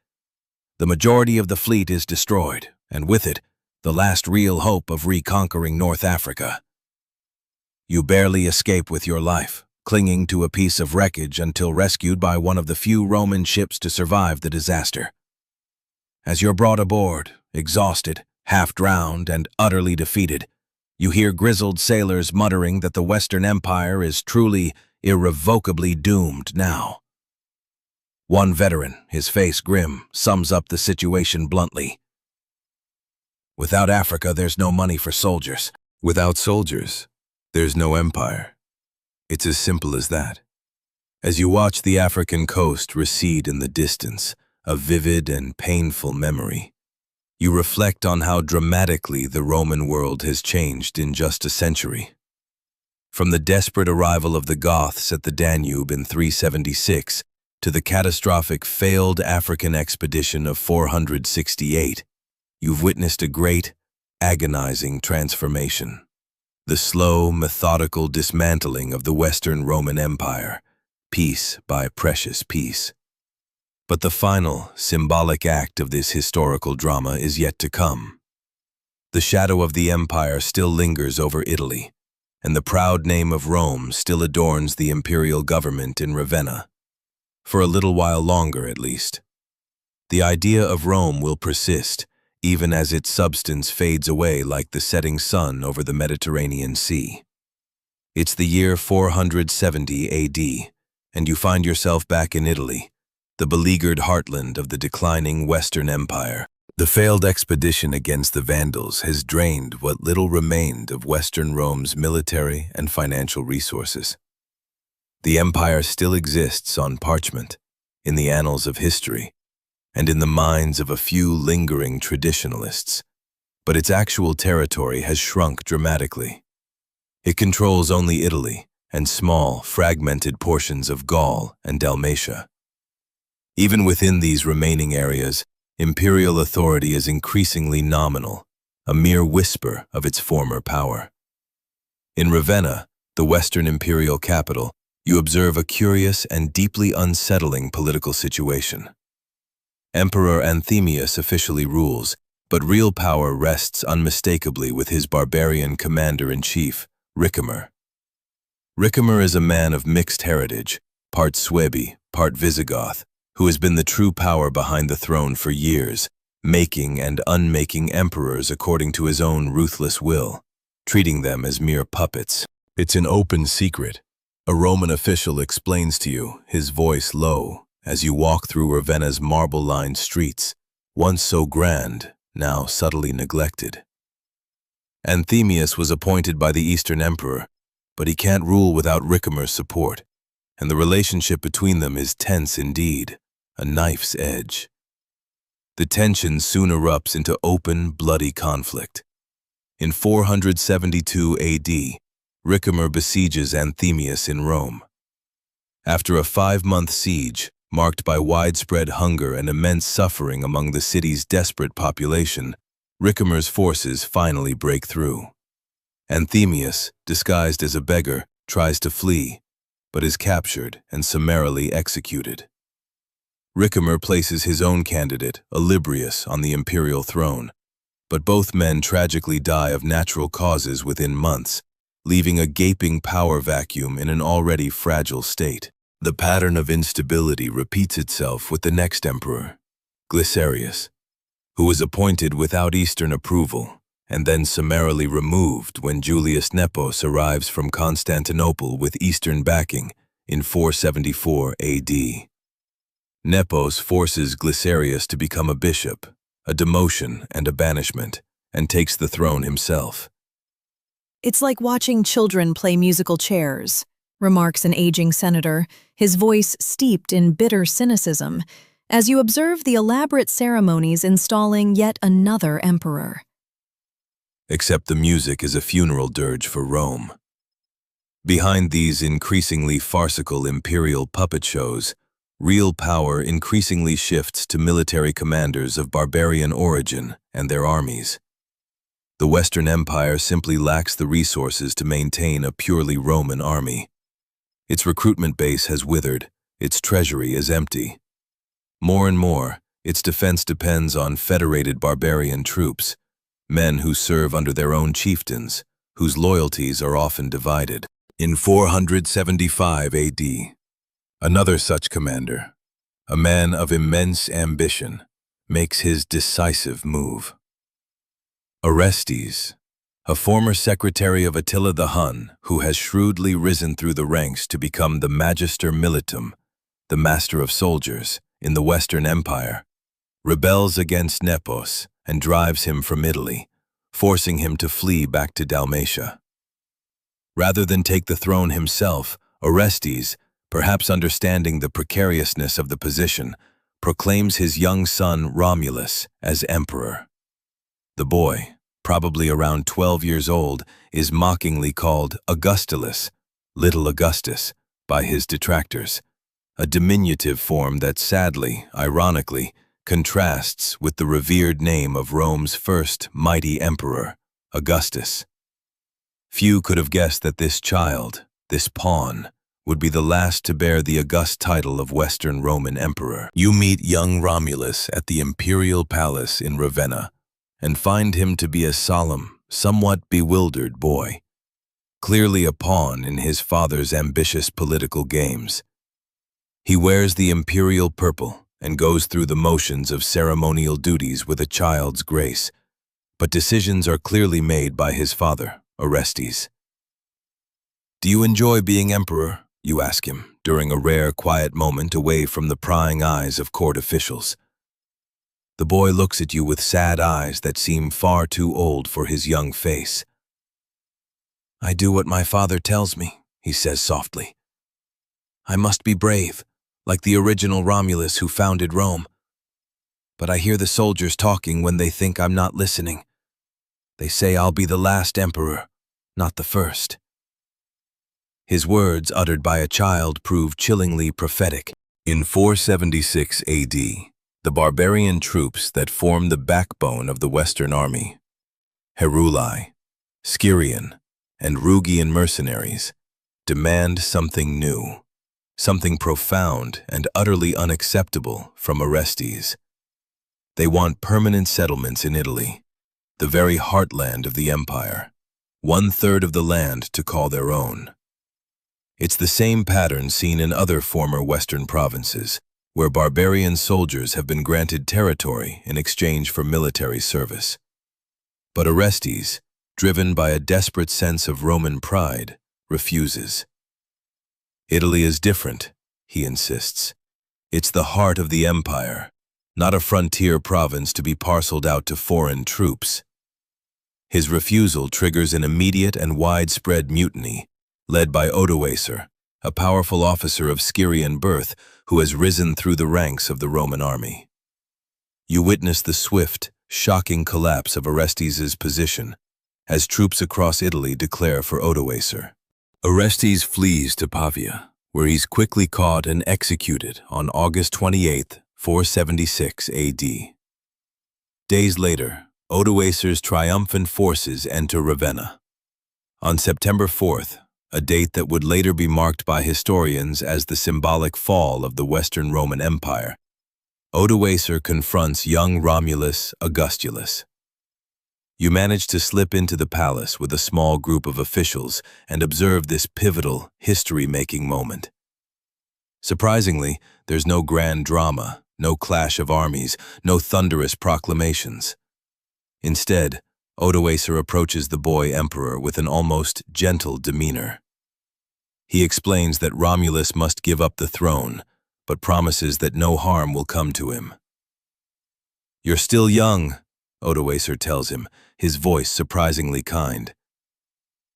The majority of the fleet is destroyed, and with it, the last real hope of reconquering North Africa. You barely escape with your life, clinging to a piece of wreckage until rescued by one of the few Roman ships to survive the disaster. As you're brought aboard, exhausted, half-drowned, and utterly defeated, you hear grizzled sailors muttering that the Western Empire is truly, irrevocably doomed now. One veteran, his face grim, sums up the situation bluntly. Without Africa, there's no money for soldiers. Without soldiers, there's no empire. It's as simple as that. As you watch the African coast recede in the distance, a vivid and painful memory, you reflect on how dramatically the Roman world has changed in just a century. From the desperate arrival of the Goths at the Danube in 376 to the catastrophic failed African expedition of 468, you've witnessed a great, agonizing transformation. The slow, methodical dismantling of the Western Roman Empire, piece by precious piece. But the final, symbolic act of this historical drama is yet to come. The shadow of the empire still lingers over Italy, and the proud name of Rome still adorns the imperial government in Ravenna. For a little while longer, at least. The idea of Rome will persist, even as its substance fades away like the setting sun over the Mediterranean Sea. It's the year 470 AD, and you find yourself back in Italy, the beleaguered heartland of the declining Western Empire. The failed expedition against the Vandals has drained what little remained of Western Rome's military and financial resources. The empire still exists on parchment, in the annals of history, and in the minds of a few lingering traditionalists, but its actual territory has shrunk dramatically. It controls only Italy and small, fragmented portions of Gaul and Dalmatia. Even within these remaining areas, imperial authority is increasingly nominal, a mere whisper of its former power. In Ravenna, the Western imperial capital, you observe a curious and deeply unsettling political situation. Emperor Anthemius officially rules, but real power rests unmistakably with his barbarian commander-in-chief, Ricimer. Ricimer is a man of mixed heritage, part Suebi, part Visigoth, who has been the true power behind the throne for years, making and unmaking emperors according to his own ruthless will, treating them as mere puppets. It's an open secret. A Roman official explains to you, his voice low, as you walk through Ravenna's marble-lined streets, once so grand, now subtly neglected. Anthemius was appointed by the Eastern Emperor, but he can't rule without Ricimer's support, and the relationship between them is tense indeed, a knife's edge. The tension soon erupts into open, bloody conflict. In 472 AD, Ricimer besieges Anthemius in Rome. After a 5-month siege, marked by widespread hunger and immense suffering among the city's desperate population, Ricimer's forces finally break through. Anthemius, disguised as a beggar, tries to flee, but is captured and summarily executed. Ricimer places his own candidate, Olybrius, on the imperial throne, but both men tragically die of natural causes within months, leaving a gaping power vacuum in an already fragile state. The pattern of instability repeats itself with the next emperor, Glycerius, who was appointed without Eastern approval and then summarily removed when Julius Nepos arrives from Constantinople with Eastern backing in 474 AD. Nepos forces Glycerius to become a bishop, a demotion and a banishment, and takes the throne himself. It's like watching children play musical chairs, remarks an aging senator, his voice steeped in bitter cynicism, as you observe the elaborate ceremonies installing yet another emperor. Except the music is a funeral dirge for Rome. Behind these increasingly farcical imperial puppet shows, Real power increasingly shifts to military commanders of barbarian origin and their armies. The Western Empire simply lacks the resources to maintain a purely Roman army. Its recruitment base has withered, its treasury is empty. More and more, its defense depends on federated barbarian troops, men who serve under their own chieftains, whose loyalties are often divided. In 475 AD, another such commander, a man of immense ambition, makes his decisive move. Orestes, a former secretary of Attila the Hun who has shrewdly risen through the ranks to become the Magister Militum, the master of soldiers, in the Western Empire, rebels against Nepos and drives him from Italy, forcing him to flee back to Dalmatia. Rather than take the throne himself, Orestes, perhaps understanding the precariousness of the position, proclaims his young son Romulus as emperor. The boy, probably around 12 years old, is mockingly called Augustulus, Little Augustus, by his detractors, a diminutive form that sadly, ironically, contrasts with the revered name of Rome's first mighty emperor, Augustus. Few could have guessed that this child, this pawn, would be the last to bear the august title of Western Roman emperor. You meet young Romulus at the imperial palace in Ravenna and find him to be a solemn, somewhat bewildered boy, clearly a pawn in his father's ambitious political games. He wears the imperial purple and goes through the motions of ceremonial duties with a child's grace, but decisions are clearly made by his father, Orestes. "Do you enjoy being emperor?" you ask him, during a rare quiet moment away from the prying eyes of court officials. The boy looks at you with sad eyes that seem far too old for his young face. "I do what my father tells me," he says softly. "I must be brave, like the original Romulus who founded Rome. But I hear the soldiers talking when they think I'm not listening. They say I'll be the last emperor, not the first." His words, uttered by a child, prove chillingly prophetic. In 476 AD, the barbarian troops that form the backbone of the Western army, Heruli, Scyrian, and Rugian mercenaries, demand something new, something profound and utterly unacceptable from Orestes. They want permanent settlements in Italy, the very heartland of the empire, 1/3 of the land to call their own. It's the same pattern seen in other former Western provinces, where barbarian soldiers have been granted territory in exchange for military service. But Orestes, driven by a desperate sense of Roman pride, refuses. "Italy is different," he insists. "It's the heart of the empire, not a frontier province to be parceled out to foreign troops." His refusal triggers an immediate and widespread mutiny, led by Odoacer, a powerful officer of Scyrian birth who has risen through the ranks of the Roman army. You witness the swift, shocking collapse of Orestes' position as troops across Italy declare for Odoacer. Orestes flees to Pavia, where he's quickly caught and executed on August 28, 476 AD. Days later, Odoacer's triumphant forces enter Ravenna. On September 4th, a date that would later be marked by historians as the symbolic fall of the Western Roman Empire, Odoacer confronts young Romulus Augustulus. You manage to slip into the palace with a small group of officials and observe this pivotal, history-making moment. Surprisingly, there's no grand drama, no clash of armies, no thunderous proclamations. Instead, Odoacer approaches the boy emperor with an almost gentle demeanor. He explains that Romulus must give up the throne, but promises that no harm will come to him. "You're still young," Odoacer tells him, his voice surprisingly kind.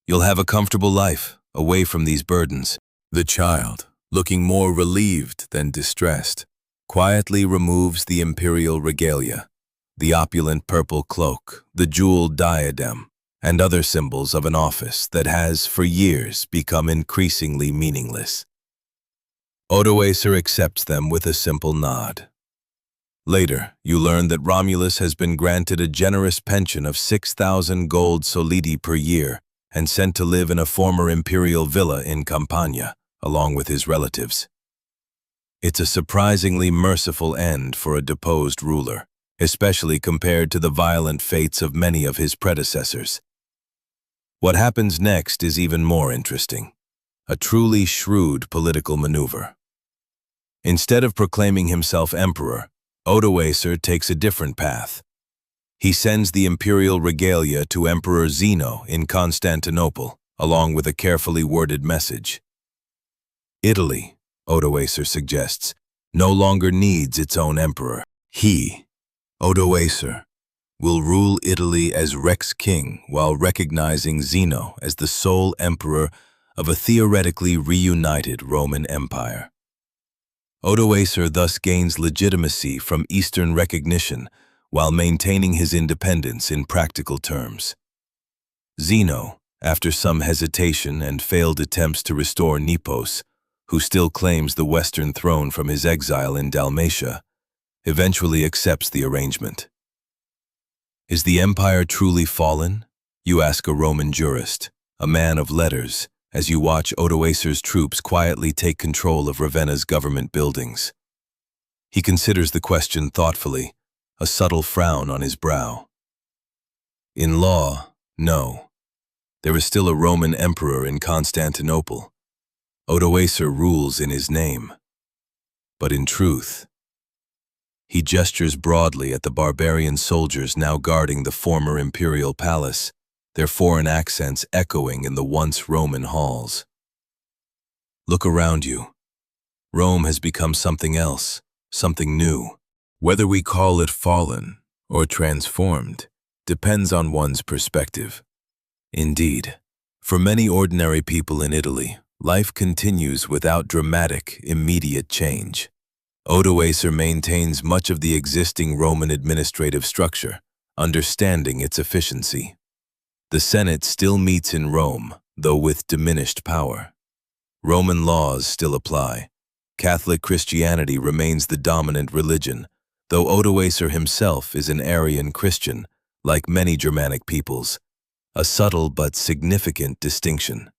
"You'll have a comfortable life, away from these burdens." The child, looking more relieved than distressed, quietly removes the imperial regalia, the opulent purple cloak, the jeweled diadem, and other symbols of an office that has, for years, become increasingly meaningless. Odoacer accepts them with a simple nod. Later, you learn that Romulus has been granted a generous pension of 6,000 gold solidi per year and sent to live in a former imperial villa in Campania, along with his relatives. It's a surprisingly merciful end for a deposed ruler, especially compared to the violent fates of many of his predecessors. What happens next is even more interesting, a truly shrewd political maneuver. Instead of proclaiming himself emperor, Odoacer takes a different path. He sends the imperial regalia to Emperor Zeno in Constantinople, along with a carefully worded message. Italy, Odoacer suggests, no longer needs its own emperor. He, Odoacer, will rule Italy as Rex King while recognizing Zeno as the sole emperor of a theoretically reunited Roman Empire. Odoacer thus gains legitimacy from Eastern recognition while maintaining his independence in practical terms. Zeno, after some hesitation and failed attempts to restore Nepos, who still claims the Western throne from his exile in Dalmatia, eventually accepts the arrangement. Is the empire truly fallen? You ask a Roman jurist, a man of letters, as you watch Odoacer's troops quietly take control of Ravenna's government buildings. He considers the question thoughtfully, a subtle frown on his brow. In law, no. There is still a Roman emperor in Constantinople. Odoacer rules in his name. But in truth, he gestures broadly at the barbarian soldiers now guarding the former imperial palace, their foreign accents echoing in the once Roman halls. Look around you. Rome has become something else, something new. Whether we call it fallen or transformed depends on one's perspective. Indeed, for many ordinary people in Italy, life continues without dramatic, immediate change. Odoacer maintains much of the existing Roman administrative structure, understanding its efficiency. The Senate still meets in Rome, though with diminished power. Roman laws still apply. Catholic Christianity remains the dominant religion, though Odoacer himself is an Arian Christian, like many Germanic peoples, a subtle but significant distinction.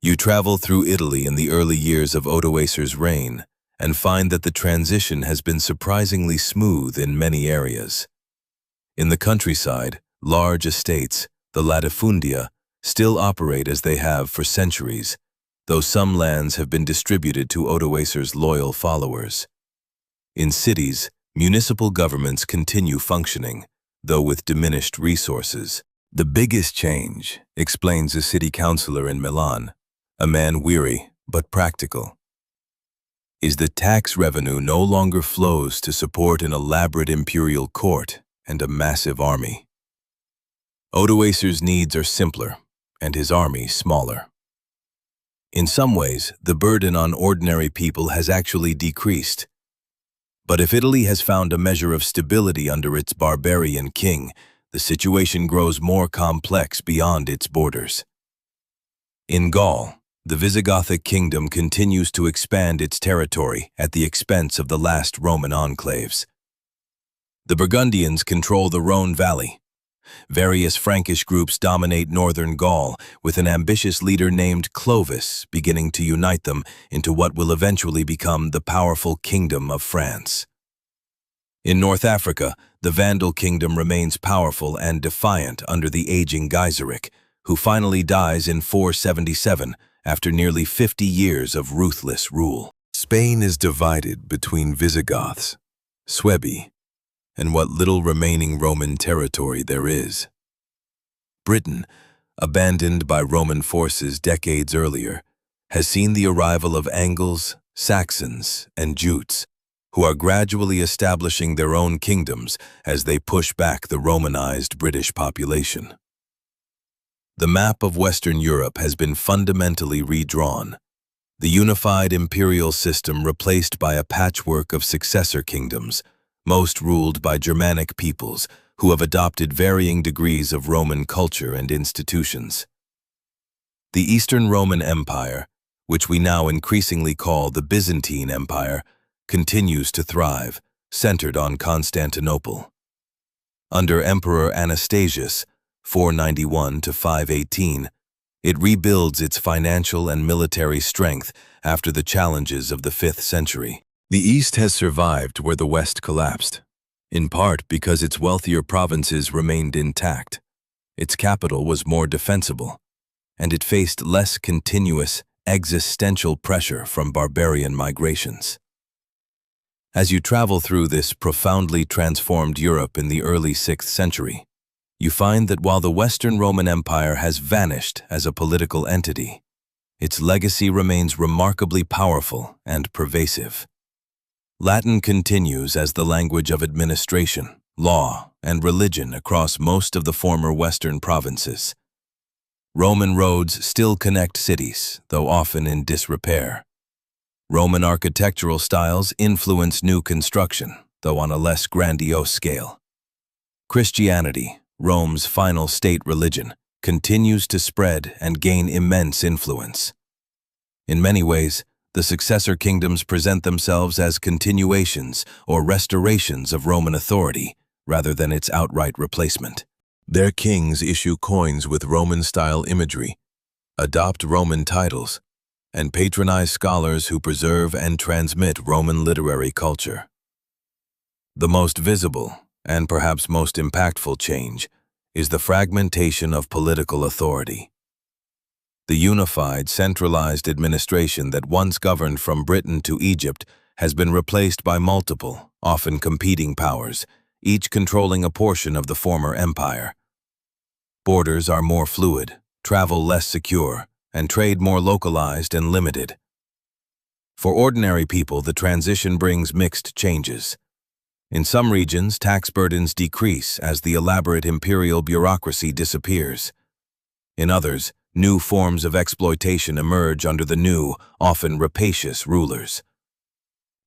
You travel through Italy in the early years of Odoacer's reign and find that the transition has been surprisingly smooth in many areas. In the countryside, large estates, the latifundia, still operate as they have for centuries, though some lands have been distributed to Odoacer's loyal followers. In cities, municipal governments continue functioning, though with diminished resources. The biggest change, explains a city councillor in Milan, a man weary but practical, is that tax revenue no longer flows to support an elaborate imperial court and a massive army. Odoacer's needs are simpler, and his army smaller. In some ways, the burden on ordinary people has actually decreased. But if Italy has found a measure of stability under its barbarian king, the situation grows more complex beyond its borders. In Gaul, the Visigothic kingdom continues to expand its territory at the expense of the last Roman enclaves. The Burgundians control the Rhone Valley. Various Frankish groups dominate northern Gaul, with an ambitious leader named Clovis beginning to unite them into what will eventually become the powerful Kingdom of France. In North Africa, the Vandal kingdom remains powerful and defiant under the aging Gaiseric, who finally dies in 477 after nearly 50 years of ruthless rule. Spain is divided between Visigoths, Suebi, and what little remaining Roman territory there is. Britain, abandoned by Roman forces decades earlier, has seen the arrival of Angles, Saxons, and Jutes, who are gradually establishing their own kingdoms as they push back the Romanized British population. The map of Western Europe has been fundamentally redrawn, the unified imperial system replaced by a patchwork of successor kingdoms, most ruled by Germanic peoples who have adopted varying degrees of Roman culture and institutions. The Eastern Roman Empire, which we now increasingly call the Byzantine Empire, continues to thrive, centered on Constantinople. Under Emperor Anastasius, 491 to 518, it rebuilds its financial and military strength after the challenges of the 5th century. The East has survived where the West collapsed, in part because its wealthier provinces remained intact. Its capital was more defensible, and it faced less continuous existential pressure from barbarian migrations. As you travel through this profoundly transformed Europe in the early 6th century, you find that while the Western Roman Empire has vanished as a political entity, its legacy remains remarkably powerful and pervasive. Latin continues as the language of administration, law, and religion across most of the former Western provinces. Roman roads still connect cities, though often in disrepair. Roman architectural styles influence new construction, though on a less grandiose scale. Christianity, Rome's final state religion, continues to spread and gain immense influence. In many ways, the successor kingdoms present themselves as continuations or restorations of Roman authority, rather than its outright replacement. Their kings issue coins with Roman-style imagery, adopt Roman titles, and patronize scholars who preserve and transmit Roman literary culture. The most visible, and perhaps most impactful change, is the fragmentation of political authority. The unified, centralized administration that once governed from Britain to Egypt has been replaced by multiple, often competing powers, each controlling a portion of the former empire. Borders are more fluid, travel less secure, and trade more localized and limited. For ordinary people, the transition brings mixed changes. In some regions, tax burdens decrease as the elaborate imperial bureaucracy disappears. In others, new forms of exploitation emerge under the new, often rapacious rulers.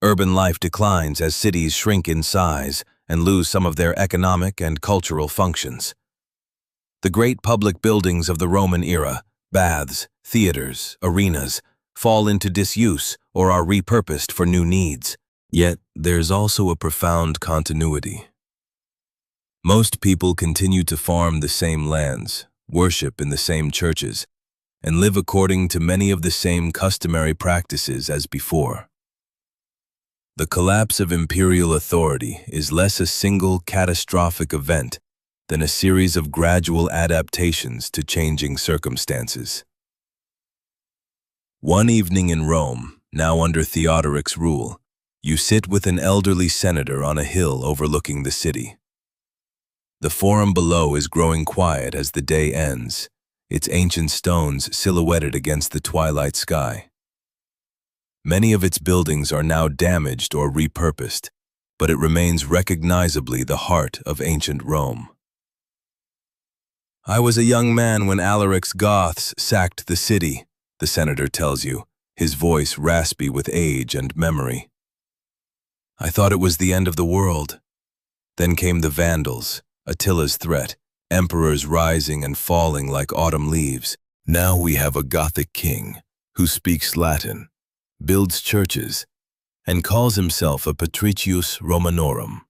Urban life declines as cities shrink in size and lose some of their economic and cultural functions. The great public buildings of the Roman era, baths, theaters, arenas, fall into disuse or are repurposed for new needs. Yet, there's also a profound continuity. Most people continue to farm the same lands, worship in the same churches, and live according to many of the same customary practices as before. The collapse of imperial authority is less a single catastrophic event than a series of gradual adaptations to changing circumstances. One evening in Rome, now under Theodoric's rule, you sit with an elderly senator on a hill overlooking the city. The forum below is growing quiet as the day ends, its ancient stones silhouetted against the twilight sky. Many of its buildings are now damaged or repurposed, but it remains recognizably the heart of ancient Rome. "I was a young man when Alaric's Goths sacked the city," the senator tells you, his voice raspy with age and memory. "I thought it was the end of the world. Then came the Vandals, Attila's threat, emperors rising and falling like autumn leaves. Now we have a Gothic king who speaks Latin, builds churches, and calls himself a Patricius Romanorum,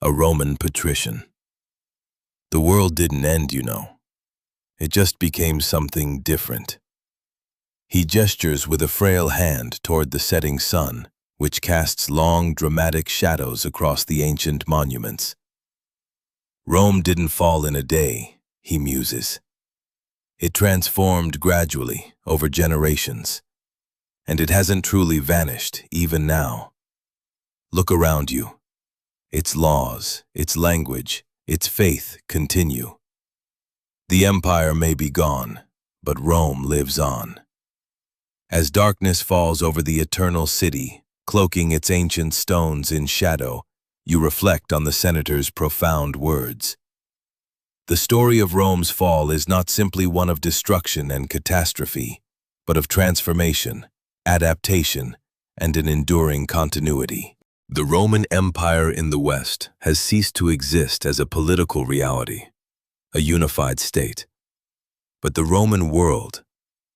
a Roman patrician. The world didn't end, you know. It just became something different." He gestures with a frail hand toward the setting sun, which casts long, dramatic shadows across the ancient monuments. "Rome didn't fall in a day," he muses. "It transformed gradually, over generations. And it hasn't truly vanished, even now. Look around you. Its laws, its language, its faith continue. The empire may be gone, but Rome lives on." As darkness falls over the eternal city, cloaking its ancient stones in shadow, you reflect on the senator's profound words. The story of Rome's fall is not simply one of destruction and catastrophe, but of transformation, adaptation, and an enduring continuity. The Roman Empire in the West has ceased to exist as a political reality, a unified state. But the Roman world,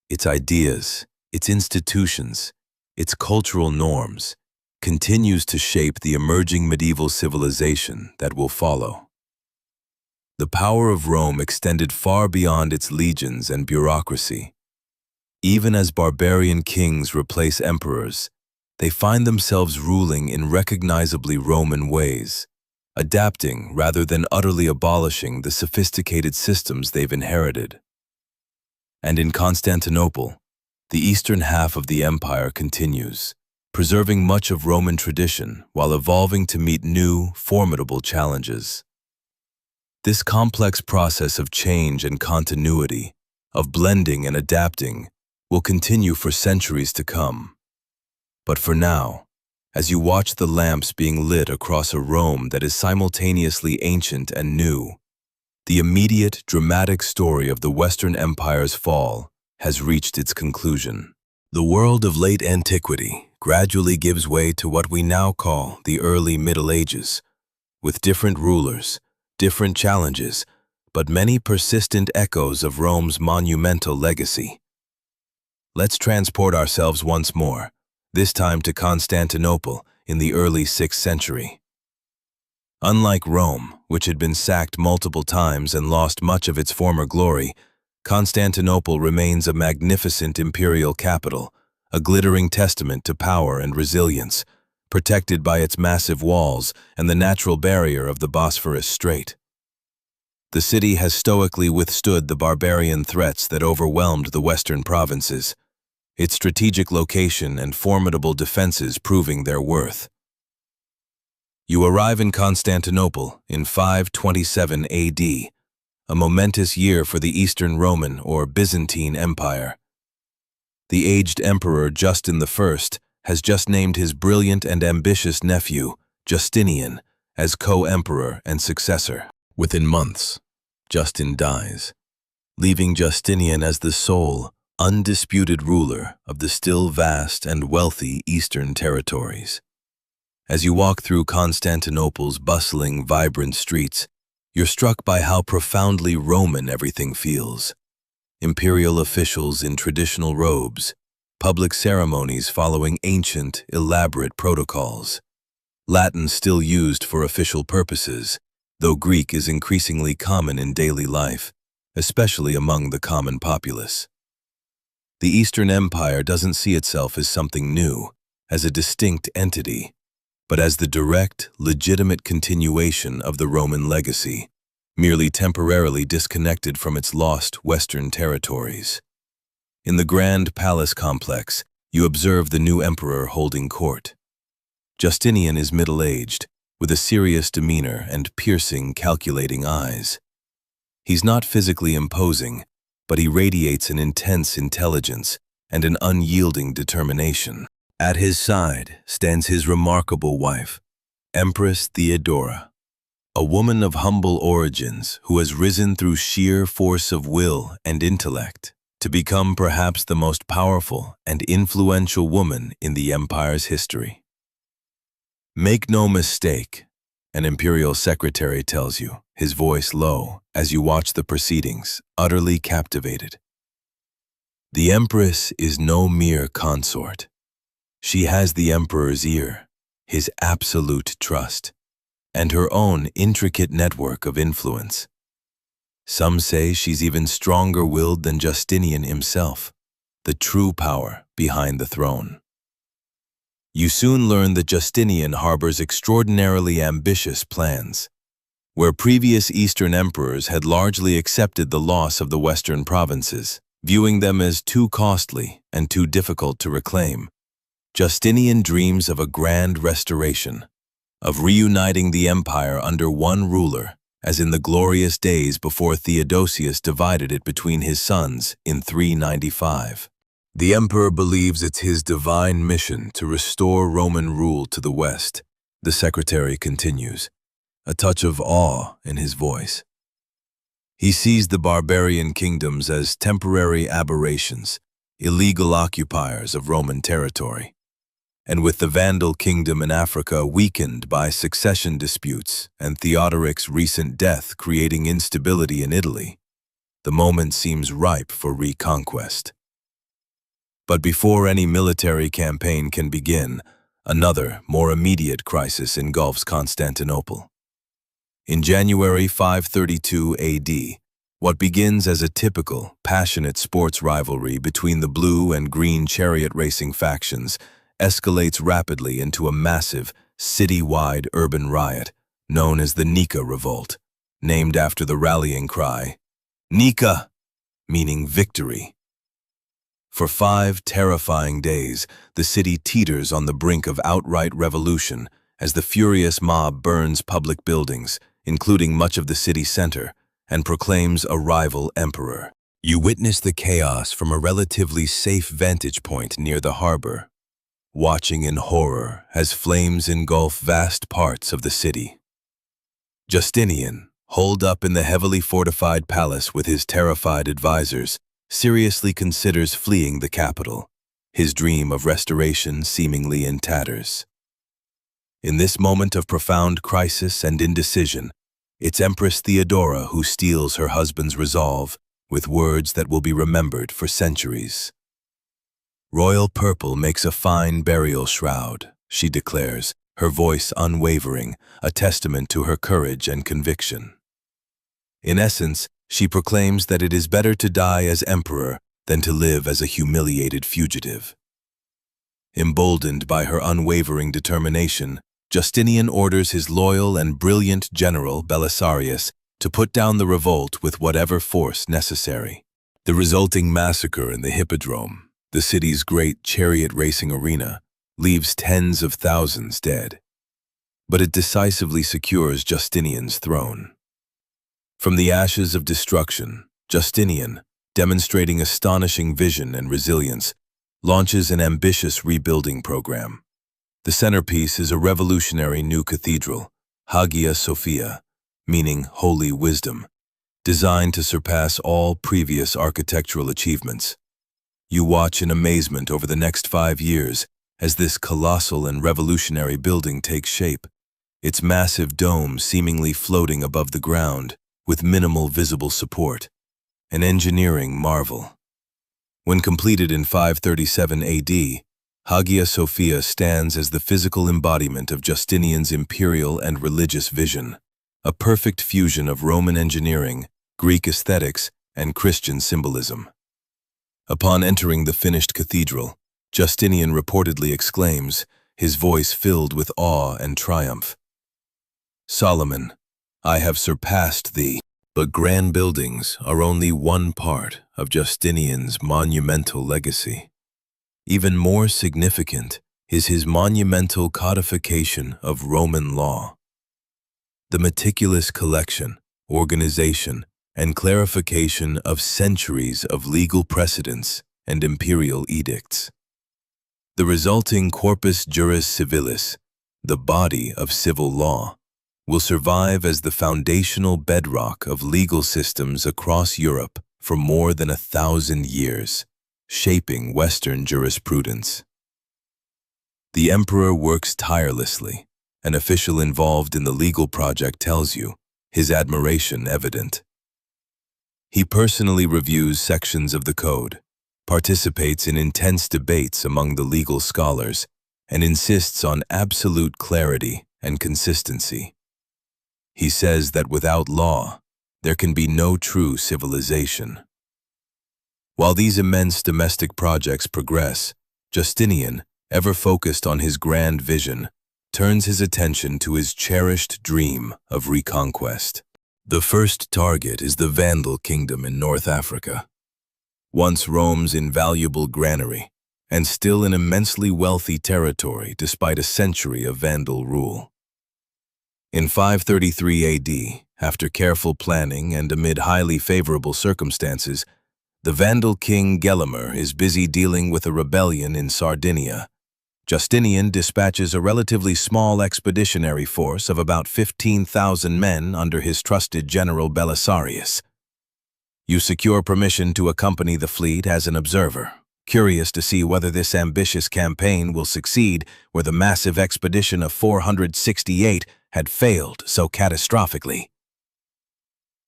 its ideas, its institutions, its cultural norms, continues to shape the emerging medieval civilization that will follow. The power of Rome extended far beyond its legions and bureaucracy. Even as barbarian kings replace emperors, they find themselves ruling in recognizably Roman ways, adapting rather than utterly abolishing the sophisticated systems they've inherited. And in Constantinople, the eastern half of the empire continues, preserving much of Roman tradition while evolving to meet new, formidable challenges. This complex process of change and continuity, of blending and adapting, will continue for centuries to come. But for now, as you watch the lamps being lit across a Rome that is simultaneously ancient and new, the immediate, dramatic story of the Western Empire's fall has reached its conclusion. The world of late antiquity gradually gives way to what we now call the early Middle Ages, with different rulers, different challenges, but many persistent echoes of Rome's monumental legacy. Let's transport ourselves once more, this time to Constantinople in the early 6th century. Unlike Rome, which had been sacked multiple times and lost much of its former glory, Constantinople remains a magnificent imperial capital, a glittering testament to power and resilience, protected by its massive walls and the natural barrier of the Bosphorus Strait. The city has stoically withstood the barbarian threats that overwhelmed the western provinces, its strategic location and formidable defenses proving their worth. You arrive in Constantinople in 527 AD, a momentous year for the Eastern Roman or Byzantine Empire. The aged emperor Justin I has just named his brilliant and ambitious nephew, Justinian, as co-emperor and successor. Within months, Justin dies, leaving Justinian as the sole, undisputed ruler of the still vast and wealthy Eastern territories. As you walk through Constantinople's bustling, vibrant streets, you're struck by how profoundly Roman everything feels. Imperial officials in traditional robes, public ceremonies following ancient, elaborate protocols. Latin still used for official purposes, though Greek is increasingly common in daily life, especially among the common populace. The Eastern Empire doesn't see itself as something new, as a distinct entity, but as the direct, legitimate continuation of the Roman legacy, merely temporarily disconnected from its lost Western territories. In the grand palace complex, you observe the new emperor holding court. Justinian is middle-aged, with a serious demeanor and piercing, calculating eyes. He's not physically imposing, but he radiates an intense intelligence and an unyielding determination. At his side stands his remarkable wife, Empress Theodora, a woman of humble origins who has risen through sheer force of will and intellect to become perhaps the most powerful and influential woman in the empire's history. Make no mistake, an imperial secretary tells you, his voice low, as you watch the proceedings, utterly captivated. The empress is no mere consort. She has the emperor's ear, his absolute trust, and her own intricate network of influence. Some say she's even stronger-willed than Justinian himself, the true power behind the throne. You soon learn that Justinian harbors extraordinarily ambitious plans. Where previous Eastern emperors had largely accepted the loss of the Western provinces, viewing them as too costly and too difficult to reclaim, Justinian dreams of a grand restoration, of reuniting the empire under one ruler, as in the glorious days before Theodosius divided it between his sons in 395. The emperor believes it's his divine mission to restore Roman rule to the West, the secretary continues, a touch of awe in his voice. He sees the barbarian kingdoms as temporary aberrations, illegal occupiers of Roman territory. And with the Vandal kingdom in Africa weakened by succession disputes and Theodoric's recent death creating instability in Italy, the moment seems ripe for reconquest. But before any military campaign can begin, another, more immediate crisis engulfs Constantinople. In January 532 AD, what begins as a typical, passionate sports rivalry between the blue and green chariot racing factions escalates rapidly into a massive, city-wide urban riot known as the Nika Revolt, named after the rallying cry, Nika, meaning victory. For 5 terrifying days, the city teeters on the brink of outright revolution as the furious mob burns public buildings, including much of the city center, and proclaims a rival emperor. You witness the chaos from a relatively safe vantage point near the harbor, watching in horror as flames engulf vast parts of the city. Justinian, holed up in the heavily fortified palace with his terrified advisors, seriously considers fleeing the capital, his dream of restoration seemingly in tatters. In this moment of profound crisis and indecision, it's Empress Theodora who steals her husband's resolve with words that will be remembered for centuries. Royal purple makes a fine burial shroud, she declares, her voice unwavering, a testament to her courage and conviction. In essence, she proclaims that it is better to die as emperor than to live as a humiliated fugitive. Emboldened by her unwavering determination, Justinian orders his loyal and brilliant general Belisarius to put down the revolt with whatever force necessary. The resulting massacre in the Hippodrome, the city's great chariot racing arena, leaves tens of thousands dead. But it decisively secures Justinian's throne. From the ashes of destruction, Justinian, demonstrating astonishing vision and resilience, launches an ambitious rebuilding program. The centerpiece is a revolutionary new cathedral, Hagia Sophia, meaning Holy Wisdom, designed to surpass all previous architectural achievements. You watch in amazement over the next 5 years as this colossal and revolutionary building takes shape, its massive dome seemingly floating above the ground, with minimal visible support, an engineering marvel. When completed in 537 AD, Hagia Sophia stands as the physical embodiment of Justinian's imperial and religious vision, a perfect fusion of Roman engineering, Greek aesthetics, and Christian symbolism. Upon entering the finished cathedral, Justinian reportedly exclaims, his voice filled with awe and triumph, "Solomon, I have surpassed thee." But grand buildings are only one part of Justinian's monumental legacy. Even more significant is his monumental codification of Roman law. The meticulous collection, organization, and clarification of centuries of legal precedents and imperial edicts. The resulting corpus juris civilis, the body of civil law, will survive as the foundational bedrock of legal systems across Europe for more than 1,000 years, shaping Western jurisprudence. The emperor works tirelessly. An official involved in the legal project tells you, his admiration evident. He personally reviews sections of the code, participates in intense debates among the legal scholars, and insists on absolute clarity and consistency. He says that without law, there can be no true civilization. While these immense domestic projects progress, Justinian, ever focused on his grand vision, turns his attention to his cherished dream of reconquest. The first target is the Vandal kingdom in North Africa. Once Rome's invaluable granary, and still an immensely wealthy territory despite a century of Vandal rule. In 533 AD, after careful planning and amid highly favorable circumstances, the Vandal king Gelimer is busy dealing with a rebellion in Sardinia. Justinian dispatches a relatively small expeditionary force of about 15,000 men under his trusted general Belisarius. You secure permission to accompany the fleet as an observer, curious to see whether this ambitious campaign will succeed where the massive expedition of 468 had failed so catastrophically.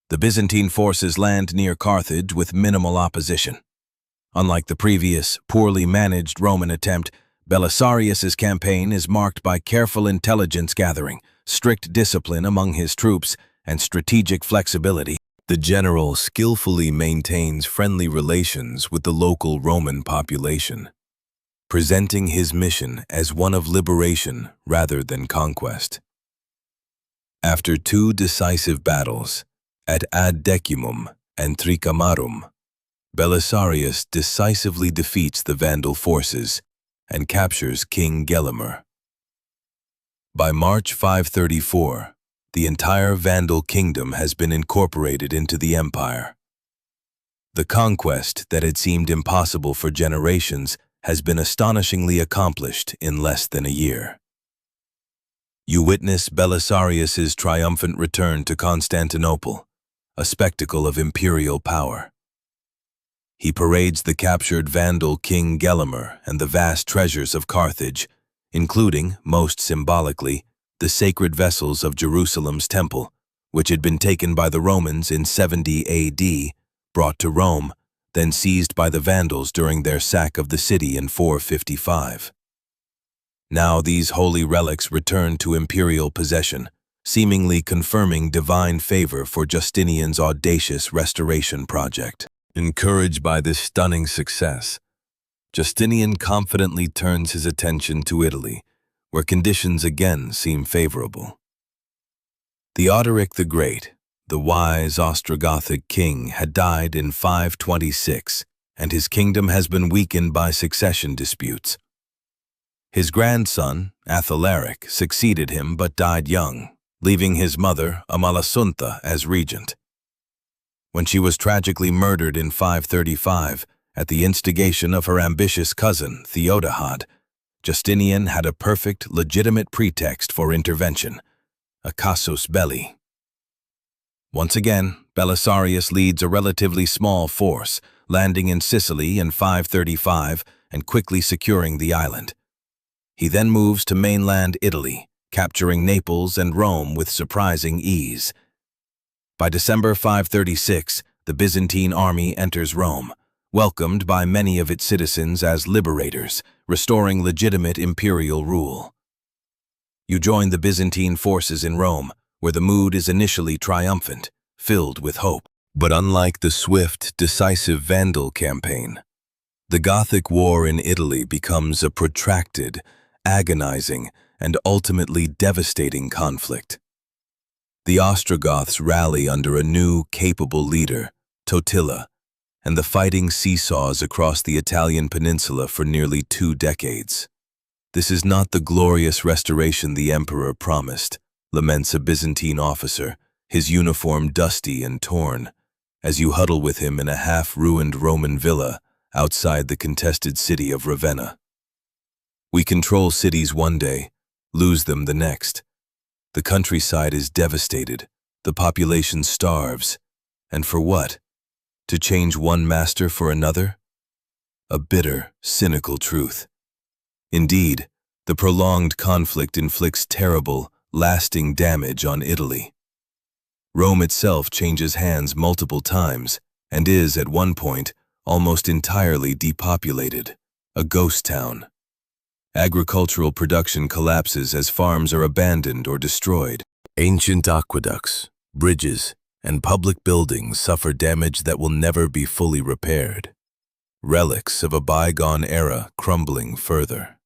The Byzantine forces land near Carthage with minimal opposition. Unlike the previous, poorly managed Roman attempt, Belisarius's campaign is marked by careful intelligence gathering, strict discipline among his troops, and strategic flexibility. The general skillfully maintains friendly relations with the local Roman population, presenting his mission as one of liberation rather than conquest. After two decisive battles, at Ad Decimum and Tricamarum, Belisarius decisively defeats the Vandal forces and captures King Gelimer. By March 534, the entire Vandal kingdom has been incorporated into the empire. The conquest that had seemed impossible for generations has been astonishingly accomplished in less than a year. You witness Belisarius's triumphant return to Constantinople, a spectacle of imperial power. He parades the captured Vandal King Gelimer and the vast treasures of Carthage, including, most symbolically, the sacred vessels of Jerusalem's temple, which had been taken by the Romans in 70 AD, brought to Rome, then seized by the Vandals during their sack of the city in 455. Now these holy relics return to imperial possession, seemingly confirming divine favor for Justinian's audacious restoration project. Encouraged by this stunning success, Justinian confidently turns his attention to Italy, where conditions again seem favorable. Theodoric the Great, the wise Ostrogothic king, had died in 526, and his kingdom has been weakened by succession disputes. His grandson, Athalaric, succeeded him but died young, leaving his mother, Amalasuntha, as regent. When she was tragically murdered in 535, at the instigation of her ambitious cousin, Theodahad, Justinian had a perfect, legitimate pretext for intervention, a casus belli. Once again, Belisarius leads a relatively small force, landing in Sicily in 535 and quickly securing the island. He then moves to mainland Italy, capturing Naples and Rome with surprising ease. By December 536, the Byzantine army enters Rome, welcomed by many of its citizens as liberators, restoring legitimate imperial rule. You join the Byzantine forces in Rome, where the mood is initially triumphant, filled with hope. But unlike the swift, decisive Vandal campaign, the Gothic War in Italy becomes a protracted, agonizing, and ultimately devastating conflict. The Ostrogoths rally under a new, capable leader, Totila, and the fighting seesaws across the Italian peninsula for nearly 2 decades. This is not the glorious restoration the emperor promised, laments a Byzantine officer, his uniform dusty and torn, as you huddle with him in a half-ruined Roman villa outside the contested city of Ravenna. We control cities one day, lose them the next. The countryside is devastated, the population starves, and for what? To change one master for another? A bitter, cynical truth. Indeed, the prolonged conflict inflicts terrible, lasting damage on Italy. Rome itself changes hands multiple times and is, at one point, almost entirely depopulated, a ghost town. Agricultural production collapses as farms are abandoned or destroyed. Ancient aqueducts, bridges, and public buildings suffer damage that will never be fully repaired. Relics of a bygone era crumbling further.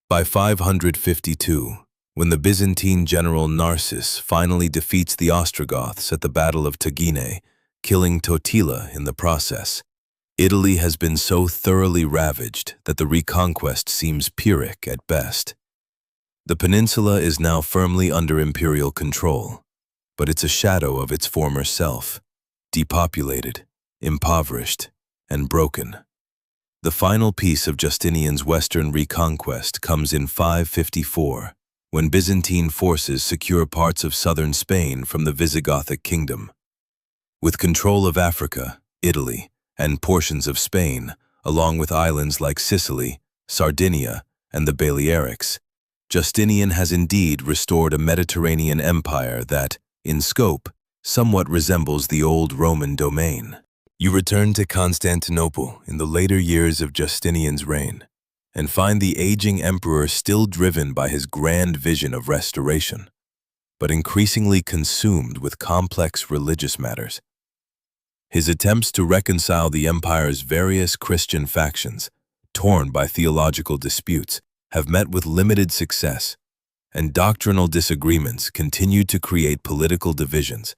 By 552, when the Byzantine general Narses finally defeats the Ostrogoths at the Battle of Tagine, killing Totila in the process, Italy has been so thoroughly ravaged that the reconquest seems Pyrrhic at best. The peninsula is now firmly under imperial control, but it's a shadow of its former self, depopulated, impoverished, and broken. The final piece of Justinian's western reconquest comes in 554, when Byzantine forces secure parts of southern Spain from the Visigothic kingdom. With control of Africa, Italy, and portions of Spain, along with islands like Sicily, Sardinia, and the Balearics, Justinian has indeed restored a Mediterranean empire that, in scope, somewhat resembles the old Roman domain. You return to Constantinople in the later years of Justinian's reign and find the aging emperor still driven by his grand vision of restoration, but increasingly consumed with complex religious matters. His attempts to reconcile the empire's various Christian factions, torn by theological disputes, have met with limited success, and doctrinal disagreements continue to create political divisions,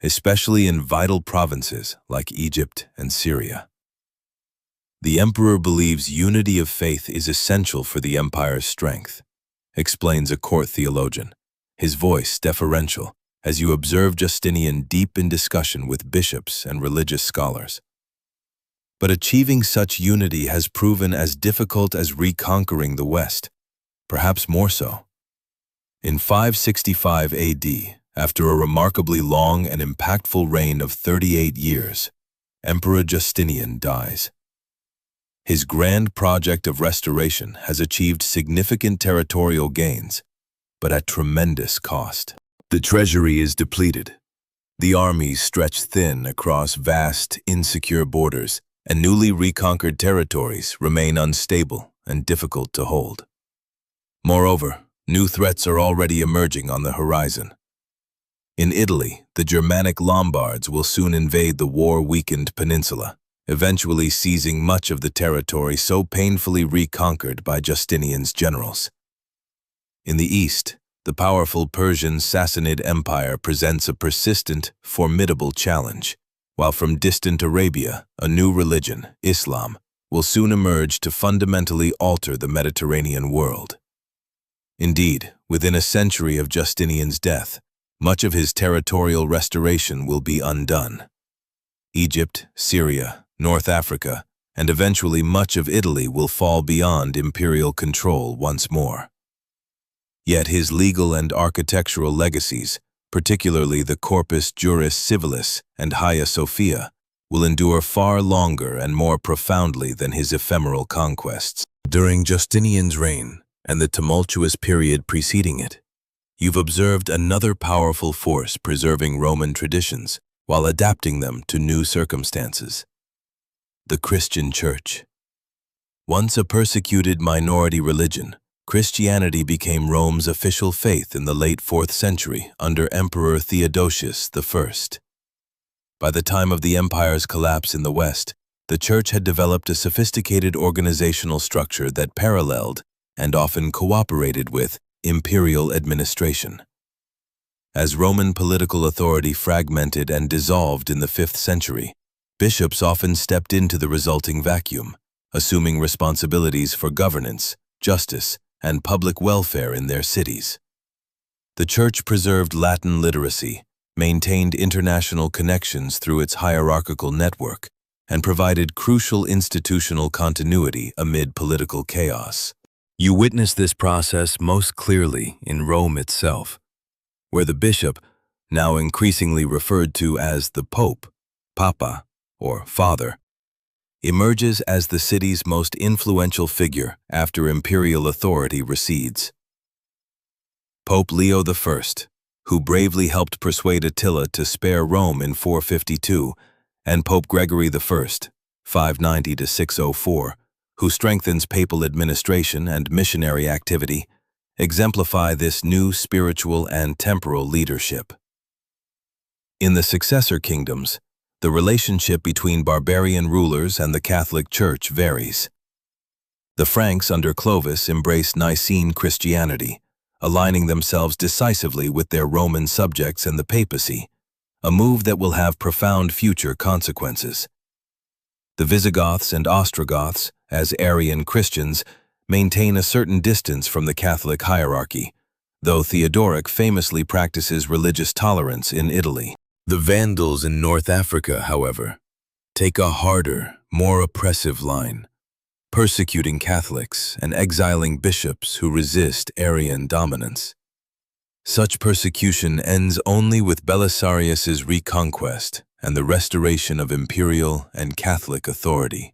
especially in vital provinces like Egypt and Syria. The emperor believes unity of faith is essential for the empire's strength, explains a court theologian, his voice deferential as you observe Justinian deep in discussion with bishops and religious scholars. But achieving such unity has proven as difficult as reconquering the West, perhaps more so. In 565 AD, after a remarkably long and impactful reign of 38 years, Emperor Justinian dies. His grand project of restoration has achieved significant territorial gains, but at tremendous cost. The treasury is depleted. The armies stretch thin across vast, insecure borders, and newly reconquered territories remain unstable and difficult to hold. Moreover, new threats are already emerging on the horizon. In Italy, the Germanic Lombards will soon invade the war-weakened peninsula, eventually seizing much of the territory so painfully reconquered by Justinian's generals. In the east, the powerful Persian Sassanid Empire presents a persistent, formidable challenge, while from distant Arabia, a new religion, Islam, will soon emerge to fundamentally alter the Mediterranean world. Indeed, within a century of Justinian's death, much of his territorial restoration will be undone. Egypt, Syria, North Africa, and eventually much of Italy will fall beyond imperial control once more. Yet his legal and architectural legacies, particularly the Corpus Juris Civilis and Hagia Sophia, will endure far longer and more profoundly than his ephemeral conquests. During Justinian's reign and the tumultuous period preceding it, you've observed another powerful force preserving Roman traditions while adapting them to new circumstances: the Christian Church. Once a persecuted minority religion, Christianity became Rome's official faith in the late 4th century under Emperor Theodosius I. By the time of the empire's collapse in the West, the Church had developed a sophisticated organizational structure that paralleled and often cooperated with imperial administration. As Roman political authority fragmented and dissolved in the 5th century, bishops often stepped into the resulting vacuum, assuming responsibilities for governance, justice, and public welfare in their cities. The Church preserved Latin literacy, maintained international connections through its hierarchical network, and provided crucial institutional continuity amid political chaos. You witness this process most clearly in Rome itself, where the bishop, now increasingly referred to as the Pope, Papa, or Father, emerges as the city's most influential figure after imperial authority recedes. Pope Leo I, who bravely helped persuade Attila to spare Rome in 452, and Pope Gregory I, 590 to 604, who strengthens papal administration and missionary activity, exemplify this new spiritual and temporal leadership. In the successor kingdoms, the relationship between barbarian rulers and the Catholic Church varies. The Franks under Clovis embraced Nicene Christianity, aligning themselves decisively with their Roman subjects and the papacy, a move that will have profound future consequences. The Visigoths and Ostrogoths, as Arian Christians, maintain a certain distance from the Catholic hierarchy, though Theodoric famously practices religious tolerance in Italy. The Vandals in North Africa, however, take a harder, more oppressive line, persecuting Catholics and exiling bishops who resist Arian dominance. Such persecution ends only with Belisarius's reconquest and the restoration of imperial and Catholic authority.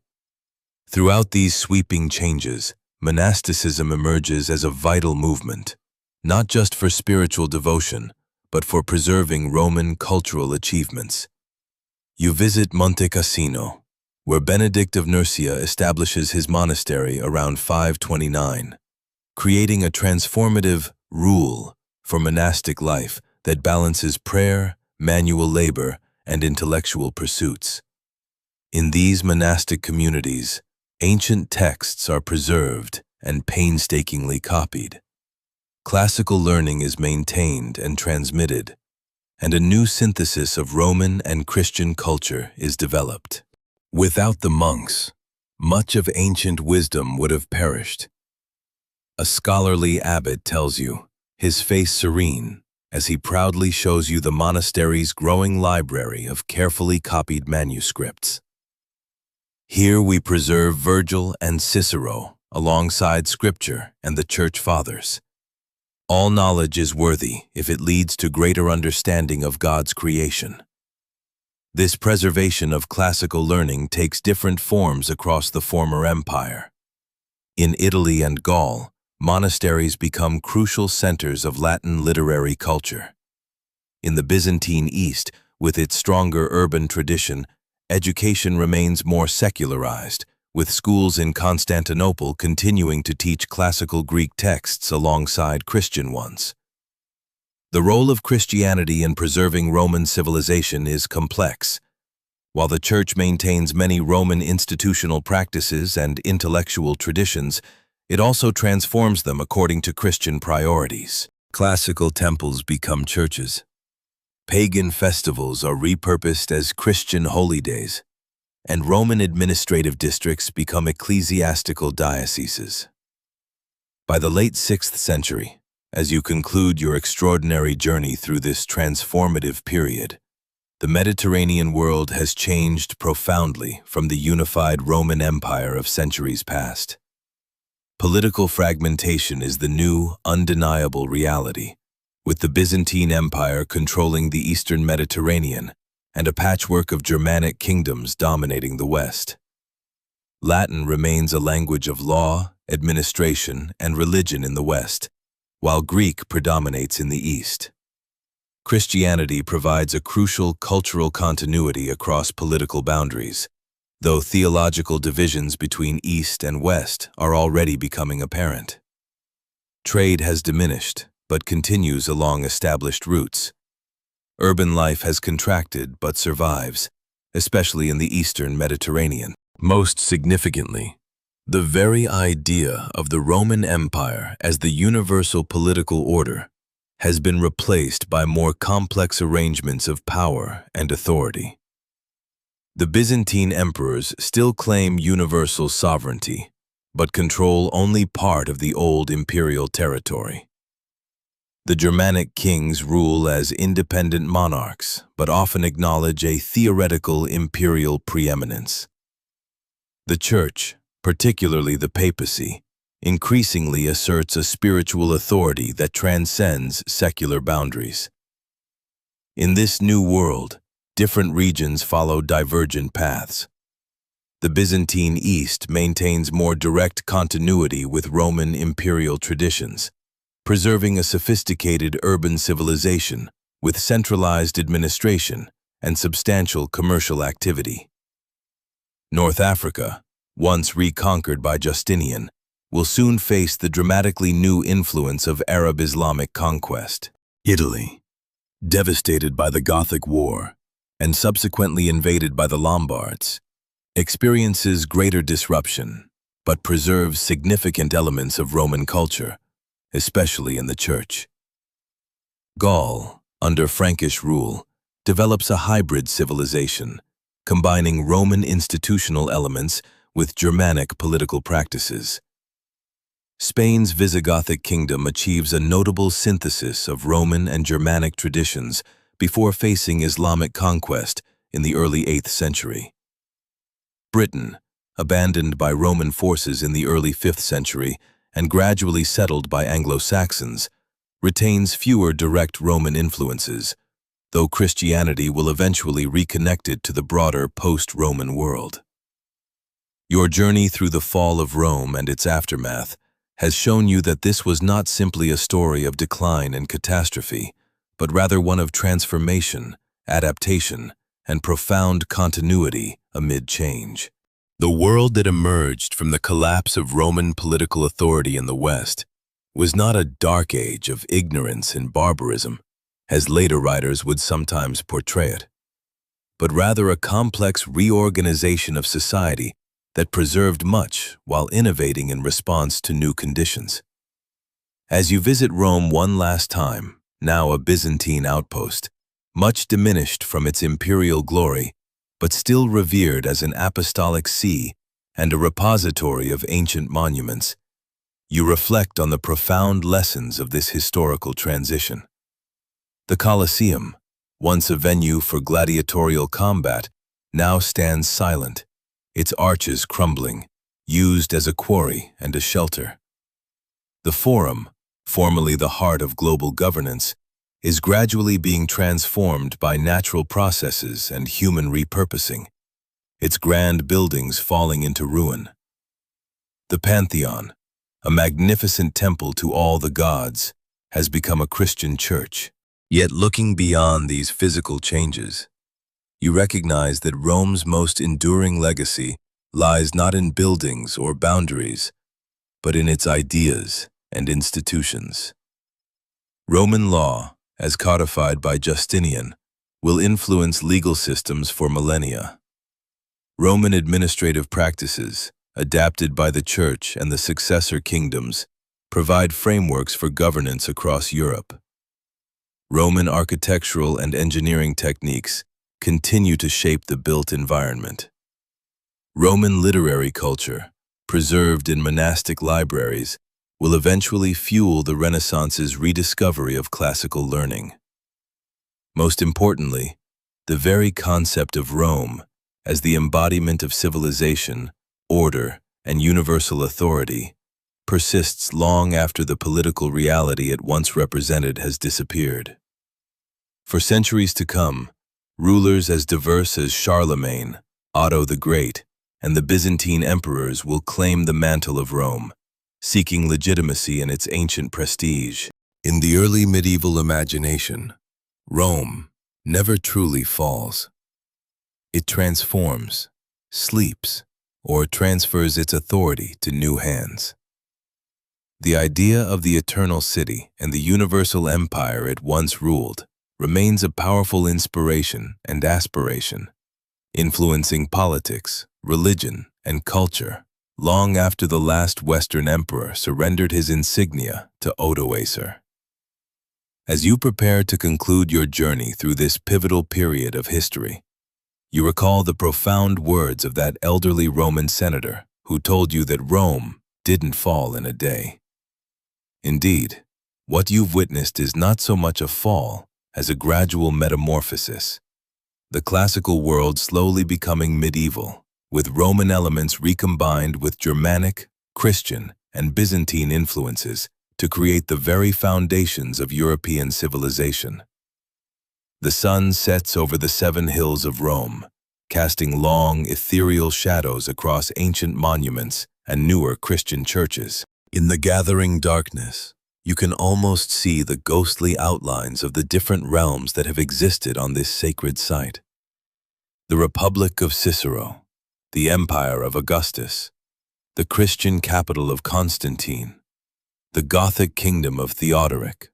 Throughout these sweeping changes, monasticism emerges as a vital movement, not just for spiritual devotion, but for preserving Roman cultural achievements. You visit Monte Cassino, where Benedict of Nursia establishes his monastery around 529, creating a transformative rule for monastic life that balances prayer, manual labor, and intellectual pursuits. In these monastic communities, ancient texts are preserved and painstakingly copied. Classical learning is maintained and transmitted, and a new synthesis of Roman and Christian culture is developed. Without the monks, much of ancient wisdom would have perished. A scholarly abbot tells you, his face serene, as he proudly shows you the monastery's growing library of carefully copied manuscripts. Here we preserve Virgil and Cicero alongside Scripture and the Church Fathers. All knowledge is worthy if it leads to greater understanding of God's creation. This preservation of classical learning takes different forms across the former empire. In Italy and Gaul, monasteries become crucial centers of Latin literary culture. In the Byzantine East, with its stronger urban tradition, education remains more secularized, with schools in Constantinople continuing to teach classical Greek texts alongside Christian ones. The role of Christianity in preserving Roman civilization is complex. While the Church maintains many Roman institutional practices and intellectual traditions, it also transforms them according to Christian priorities. Classical temples become churches. Pagan festivals are repurposed as Christian holy days, and Roman administrative districts become ecclesiastical dioceses. By the late 6th century, as you conclude your extraordinary journey through this transformative period, the Mediterranean world has changed profoundly from the unified Roman Empire of centuries past. Political fragmentation is the new, undeniable reality, with the Byzantine Empire controlling the Eastern Mediterranean and a patchwork of Germanic kingdoms dominating the West. Latin remains a language of law, administration, and religion in the West, while Greek predominates in the East. Christianity provides a crucial cultural continuity across political boundaries, though theological divisions between East and West are already becoming apparent. Trade has diminished, but continues along established routes. Urban life has contracted but survives, especially in the Eastern Mediterranean. Most significantly, the very idea of the Roman Empire as the universal political order has been replaced by more complex arrangements of power and authority. The Byzantine emperors still claim universal sovereignty, but control only part of the old imperial territory. The Germanic kings rule as independent monarchs, but often acknowledge a theoretical imperial preeminence. The Church, particularly the papacy, increasingly asserts a spiritual authority that transcends secular boundaries. In this new world, different regions follow divergent paths. The Byzantine East maintains more direct continuity with Roman imperial traditions, preserving a sophisticated urban civilization with centralized administration and substantial commercial activity. North Africa, once reconquered by Justinian, will soon face the dramatically new influence of Arab Islamic conquest. Italy, devastated by the Gothic War and subsequently invaded by the Lombards, experiences greater disruption, but preserves significant elements of Roman culture, especially in the Church. Gaul, under Frankish rule, develops a hybrid civilization, combining Roman institutional elements with Germanic political practices. Spain's Visigothic kingdom achieves a notable synthesis of Roman and Germanic traditions before facing Islamic conquest in the early 8th century. Britain, abandoned by Roman forces in the early 5th century and gradually settled by Anglo-Saxons, retains fewer direct Roman influences, though Christianity will eventually reconnect it to the broader post-Roman world. Your journey through the fall of Rome and its aftermath has shown you that this was not simply a story of decline and catastrophe, but rather one of transformation, adaptation, and profound continuity amid change. The world that emerged from the collapse of Roman political authority in the West was not a dark age of ignorance and barbarism, as later writers would sometimes portray it, but rather a complex reorganization of society that preserved much while innovating in response to new conditions. As you visit Rome one last time, now a Byzantine outpost, much diminished from its imperial glory, but still revered as an apostolic see and a repository of ancient monuments, you reflect on the profound lessons of this historical transition. The Colosseum, once a venue for gladiatorial combat, now stands silent, its arches crumbling, used as a quarry and a shelter. The Forum, formerly the heart of global governance, is gradually being transformed by natural processes and human repurposing, its grand buildings falling into ruin. The Pantheon, a magnificent temple to all the gods, has become a Christian church. Yet looking beyond these physical changes, you recognize that Rome's most enduring legacy lies not in buildings or boundaries, but in its ideas and institutions. Roman law, as codified by Justinian, will influence legal systems for millennia. Roman administrative practices, adapted by the Church and the successor kingdoms, provide frameworks for governance across Europe. Roman architectural and engineering techniques continue to shape the built environment. Roman literary culture, preserved in monastic libraries, will eventually fuel the Renaissance's rediscovery of classical learning. Most importantly, the very concept of Rome as the embodiment of civilization, order, and universal authority persists long after the political reality it once represented has disappeared. For centuries to come, rulers as diverse as Charlemagne, Otto the Great, and the Byzantine emperors will claim the mantle of Rome, seeking legitimacy in its ancient prestige. In the early medieval imagination, Rome never truly falls. It transforms, sleeps, or transfers its authority to new hands. The idea of the eternal city and the universal empire it once ruled remains a powerful inspiration and aspiration, influencing politics, religion, and culture long after the last Western emperor surrendered his insignia to Odoacer. As you prepare to conclude your journey through this pivotal period of history, you recall the profound words of that elderly Roman senator who told you that Rome didn't fall in a day. Indeed, what you've witnessed is not so much a fall as a gradual metamorphosis, the classical world slowly becoming medieval, with Roman elements recombined with Germanic, Christian, and Byzantine influences to create the very foundations of European civilization. The sun sets over the 7 hills of Rome, casting long, ethereal shadows across ancient monuments and newer Christian churches. In the gathering darkness, you can almost see the ghostly outlines of the different realms that have existed on this sacred site. The Republic of Cicero, the Empire of Augustus, the Christian capital of Constantine, the Gothic kingdom of Theodoric,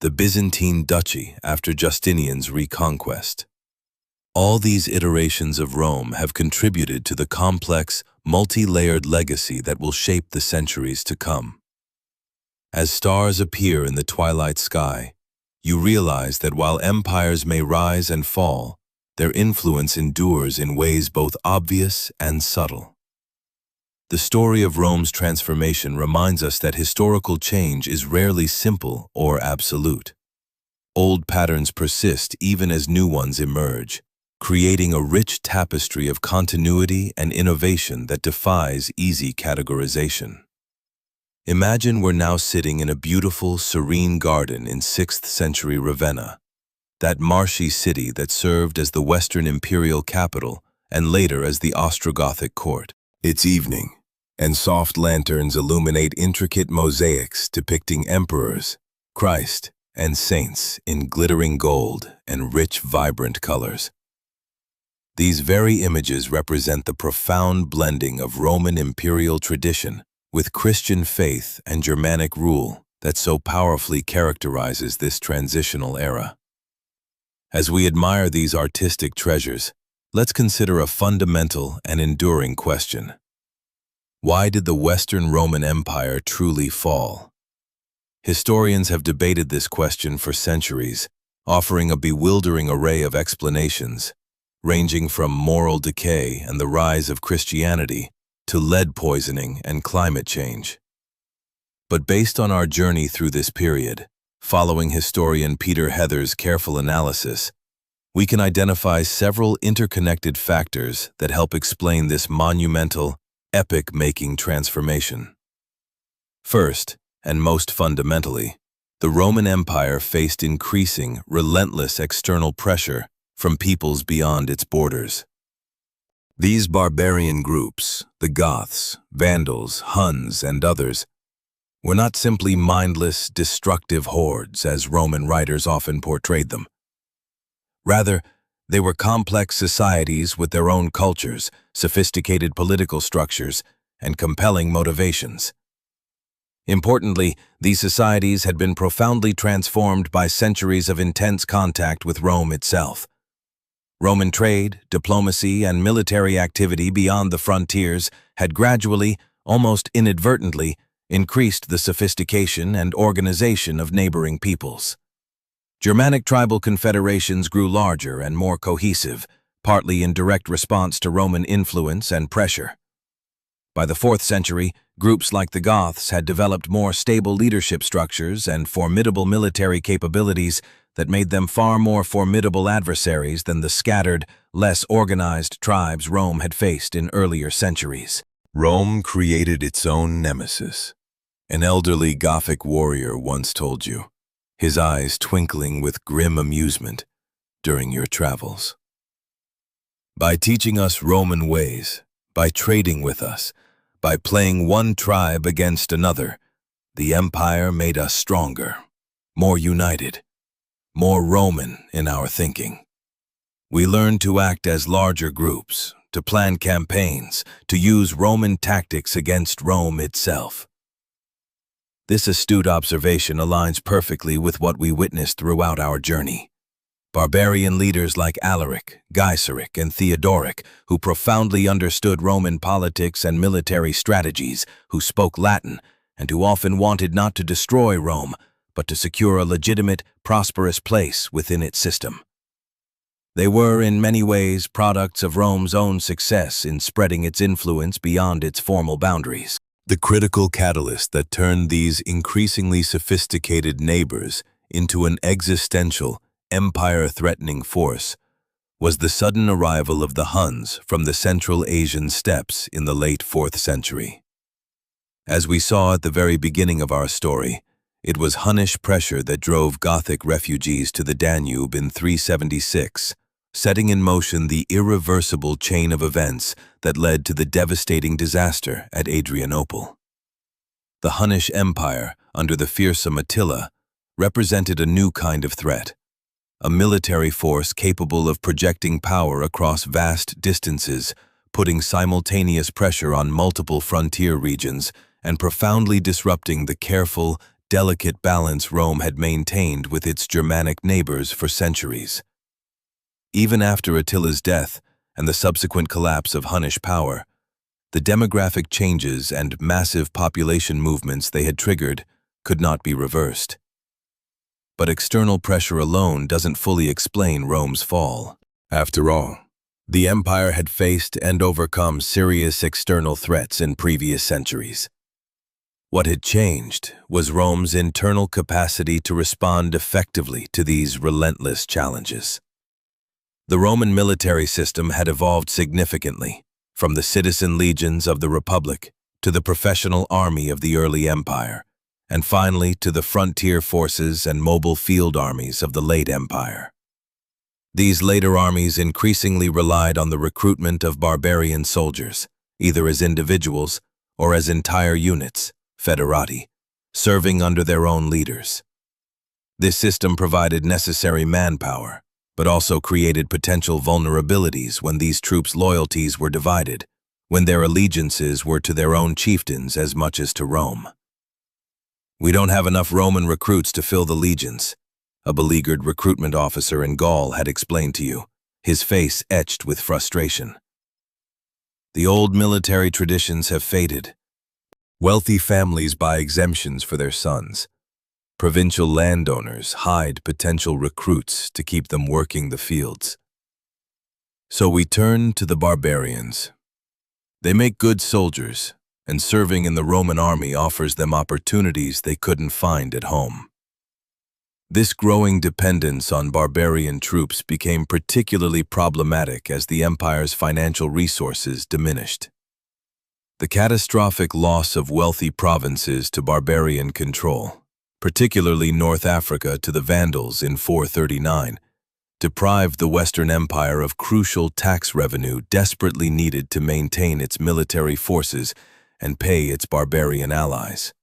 the Byzantine duchy after Justinian's reconquest. All these iterations of Rome have contributed to the complex, multi-layered legacy that will shape the centuries to come. As stars appear in the twilight sky, you realize that while empires may rise and fall, their influence endures in ways both obvious and subtle. The story of Rome's transformation reminds us that historical change is rarely simple or absolute. Old patterns persist even as new ones emerge, creating a rich tapestry of continuity and innovation that defies easy categorization. Imagine we're now sitting in a beautiful, serene garden in 6th century Ravenna, that marshy city that served as the Western imperial capital and later as the Ostrogothic court. It's evening, and soft lanterns illuminate intricate mosaics depicting emperors, Christ, and saints in glittering gold and rich, vibrant colors. These very images represent the profound blending of Roman imperial tradition with Christian faith and Germanic rule that so powerfully characterizes this transitional era. As we admire these artistic treasures, let's consider a fundamental and enduring question. Why did the Western Roman Empire truly fall? Historians have debated this question for centuries, offering a bewildering array of explanations, ranging from moral decay and the rise of Christianity to lead poisoning and climate change. But based on our journey through this period, following historian Peter Heather's careful analysis, we can identify several interconnected factors that help explain this monumental, epic-making transformation. First, and most fundamentally, the Roman Empire faced increasing, relentless external pressure from peoples beyond its borders. These barbarian groups, the Goths, Vandals, Huns, and others, were not simply mindless, destructive hordes as Roman writers often portrayed them. Rather, they were complex societies with their own cultures, sophisticated political structures, and compelling motivations. Importantly, these societies had been profoundly transformed by centuries of intense contact with Rome itself. Roman trade, diplomacy, and military activity beyond the frontiers had gradually, almost inadvertently, increased the sophistication and organization of neighboring peoples. Germanic tribal confederations grew larger and more cohesive, partly in direct response to Roman influence and pressure. By the 4th century, groups like the Goths had developed more stable leadership structures and formidable military capabilities that made them far more formidable adversaries than the scattered, less organized tribes Rome had faced in earlier centuries. Rome created its own nemesis. An elderly Gothic warrior once told you, his eyes twinkling with grim amusement during your travels. By teaching us Roman ways, by trading with us, by playing one tribe against another, the empire made us stronger, more united, more Roman in our thinking. We learned to act as larger groups, to plan campaigns, to use Roman tactics against Rome itself. This astute observation aligns perfectly with what we witnessed throughout our journey. Barbarian leaders like Alaric, Gaiseric, and Theodoric, who profoundly understood Roman politics and military strategies, who spoke Latin, and who often wanted not to destroy Rome, but to secure a legitimate, prosperous place within its system. They were, in many ways, products of Rome's own success in spreading its influence beyond its formal boundaries. The critical catalyst that turned these increasingly sophisticated neighbors into an existential, empire-threatening force was the sudden arrival of the Huns from the Central Asian steppes in the late 4th century. As we saw at the very beginning of our story, it was Hunnish pressure that drove Gothic refugees to the Danube in 376, setting in motion the irreversible chain of events that led to the devastating disaster at Adrianople. The Hunnish Empire, under the fearsome Attila, represented a new kind of threat, a military force capable of projecting power across vast distances, putting simultaneous pressure on multiple frontier regions and profoundly disrupting the careful, delicate balance Rome had maintained with its Germanic neighbors for centuries. Even after Attila's death and the subsequent collapse of Hunnish power, the demographic changes and massive population movements they had triggered could not be reversed. But external pressure alone doesn't fully explain Rome's fall. After all, the empire had faced and overcome serious external threats in previous centuries. What had changed was Rome's internal capacity to respond effectively to these relentless challenges. The Roman military system had evolved significantly, from the citizen legions of the Republic to the professional army of the early empire, and finally to the frontier forces and mobile field armies of the late empire. These later armies increasingly relied on the recruitment of barbarian soldiers, either as individuals or as entire units, federati, serving under their own leaders. This system provided necessary manpower, but also created potential vulnerabilities when these troops' loyalties were divided, when their allegiances were to their own chieftains as much as to Rome. "We don't have enough Roman recruits to fill the legions," a beleaguered recruitment officer in Gaul had explained to you, his face etched with frustration. The old military traditions have faded. Wealthy families buy exemptions for their sons. Provincial landowners hide potential recruits to keep them working the fields. So we turn to the barbarians. They make good soldiers, and serving in the Roman army offers them opportunities they couldn't find at home. This growing dependence on barbarian troops became particularly problematic as the empire's financial resources diminished. The catastrophic loss of wealthy provinces to barbarian control, particularly North Africa to the Vandals in 439, deprived the Western Empire of crucial tax revenue desperately needed to maintain its military forces and pay its barbarian allies.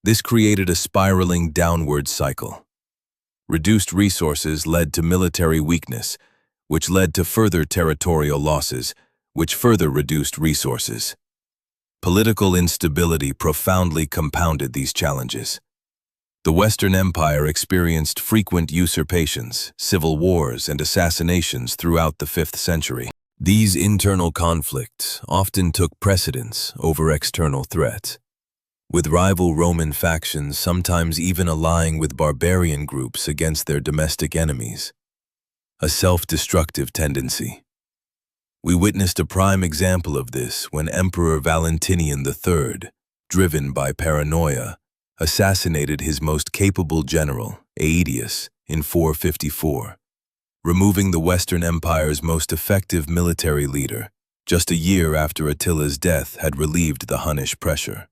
This created a spiraling downward cycle. Reduced resources led to military weakness, which led to further territorial losses, which further reduced resources. Political instability profoundly compounded these challenges. The Western Empire experienced frequent usurpations, civil wars, and assassinations throughout the 5th century. These internal conflicts often took precedence over external threats, with rival Roman factions sometimes even allying with barbarian groups against their domestic enemies. A self-destructive tendency. We witnessed a prime example of this when Emperor Valentinian III, driven by paranoia, assassinated his most capable general, Aetius, in 454, removing the Western Empire's most effective military leader, just a year after Attila's death had relieved the Hunnish pressure.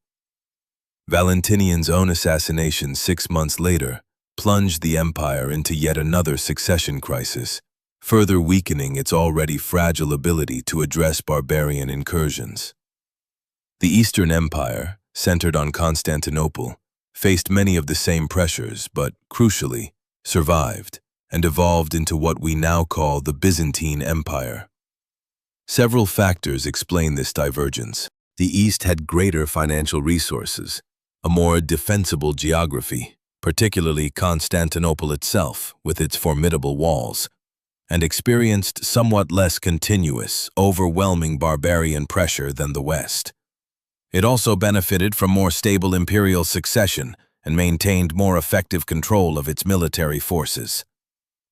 Valentinian's own assassination 6 months later plunged the empire into yet another succession crisis, further weakening its already fragile ability to address barbarian incursions. The Eastern Empire, centered on Constantinople, faced many of the same pressures but, crucially, survived and evolved into what we now call the Byzantine Empire. Several factors explain this divergence. The East had greater financial resources, a more defensible geography, particularly Constantinople itself with its formidable walls, and experienced somewhat less continuous, overwhelming barbarian pressure than the West. It also benefited from more stable imperial succession and maintained more effective control of its military forces.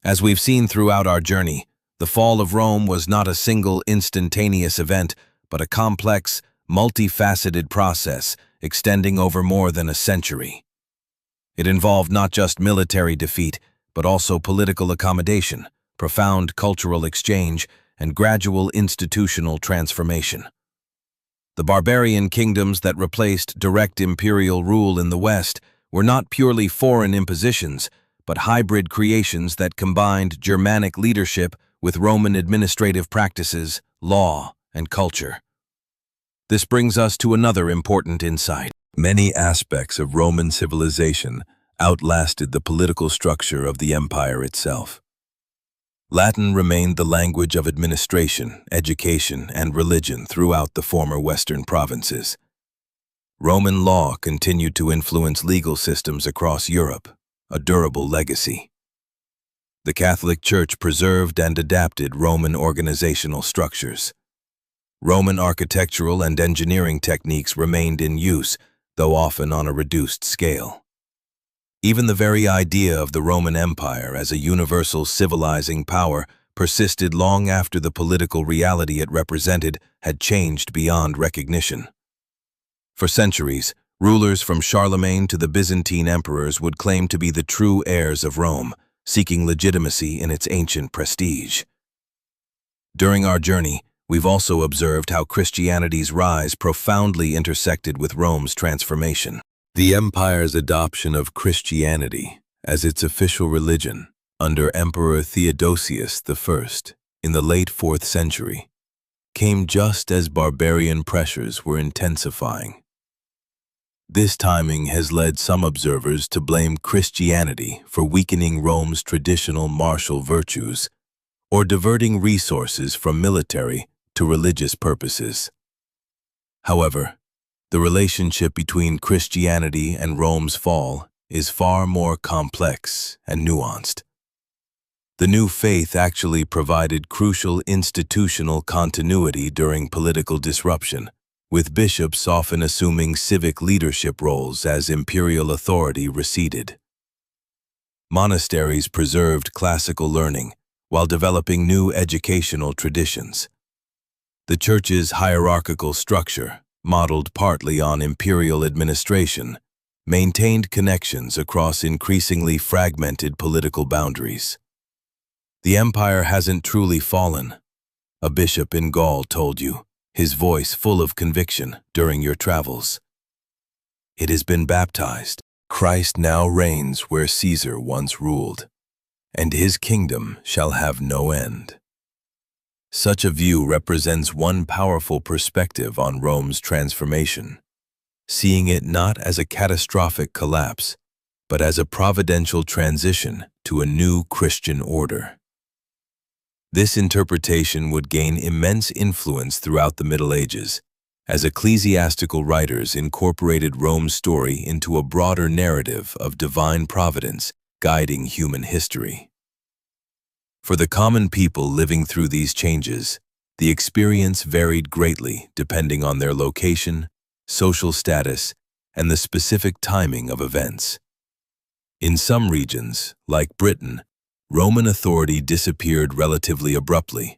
As we've seen throughout our journey, the fall of Rome was not a single instantaneous event, but a complex, multifaceted process extending over more than a century. It involved not just military defeat, but also political accommodation, profound cultural exchange, and gradual institutional transformation. The barbarian kingdoms that replaced direct imperial rule in the West were not purely foreign impositions, but hybrid creations that combined Germanic leadership with Roman administrative practices, law, and culture. This brings us to another important insight. Many aspects of Roman civilization outlasted the political structure of the empire itself. Latin remained the language of administration, education, and religion throughout the former Western provinces. Roman law continued to influence legal systems across Europe, a durable legacy. The Catholic Church preserved and adapted Roman organizational structures. Roman architectural and engineering techniques remained in use, though often on a reduced scale. Even the very idea of the Roman Empire as a universal civilizing power persisted long after the political reality it represented had changed beyond recognition. For centuries, rulers from Charlemagne to the Byzantine emperors would claim to be the true heirs of Rome, seeking legitimacy in its ancient prestige. During our journey, we've also observed how Christianity's rise profoundly intersected with Rome's transformation. The empire's adoption of Christianity as its official religion under Emperor Theodosius I in the late 4th century came just as barbarian pressures were intensifying. This timing has led some observers to blame Christianity for weakening Rome's traditional martial virtues or diverting resources from military to religious purposes. However, the relationship between Christianity and Rome's fall is far more complex and nuanced. The new faith actually provided crucial institutional continuity during political disruption, with bishops often assuming civic leadership roles as imperial authority receded. Monasteries preserved classical learning while developing new educational traditions. The Church's hierarchical structure, modeled partly on imperial administration, maintained connections across increasingly fragmented political boundaries. The empire hasn't truly fallen, a bishop in Gaul told you, his voice full of conviction during your travels. It has been baptized. Christ now reigns where Caesar once ruled, and his kingdom shall have no end. Such a view represents one powerful perspective on Rome's transformation, seeing it not as a catastrophic collapse, but as a providential transition to a new Christian order. This interpretation would gain immense influence throughout the Middle Ages, as ecclesiastical writers incorporated Rome's story into a broader narrative of divine providence guiding human history. For the common people living through these changes, the experience varied greatly depending on their location, social status, and the specific timing of events. In some regions, like Britain, Roman authority disappeared relatively abruptly,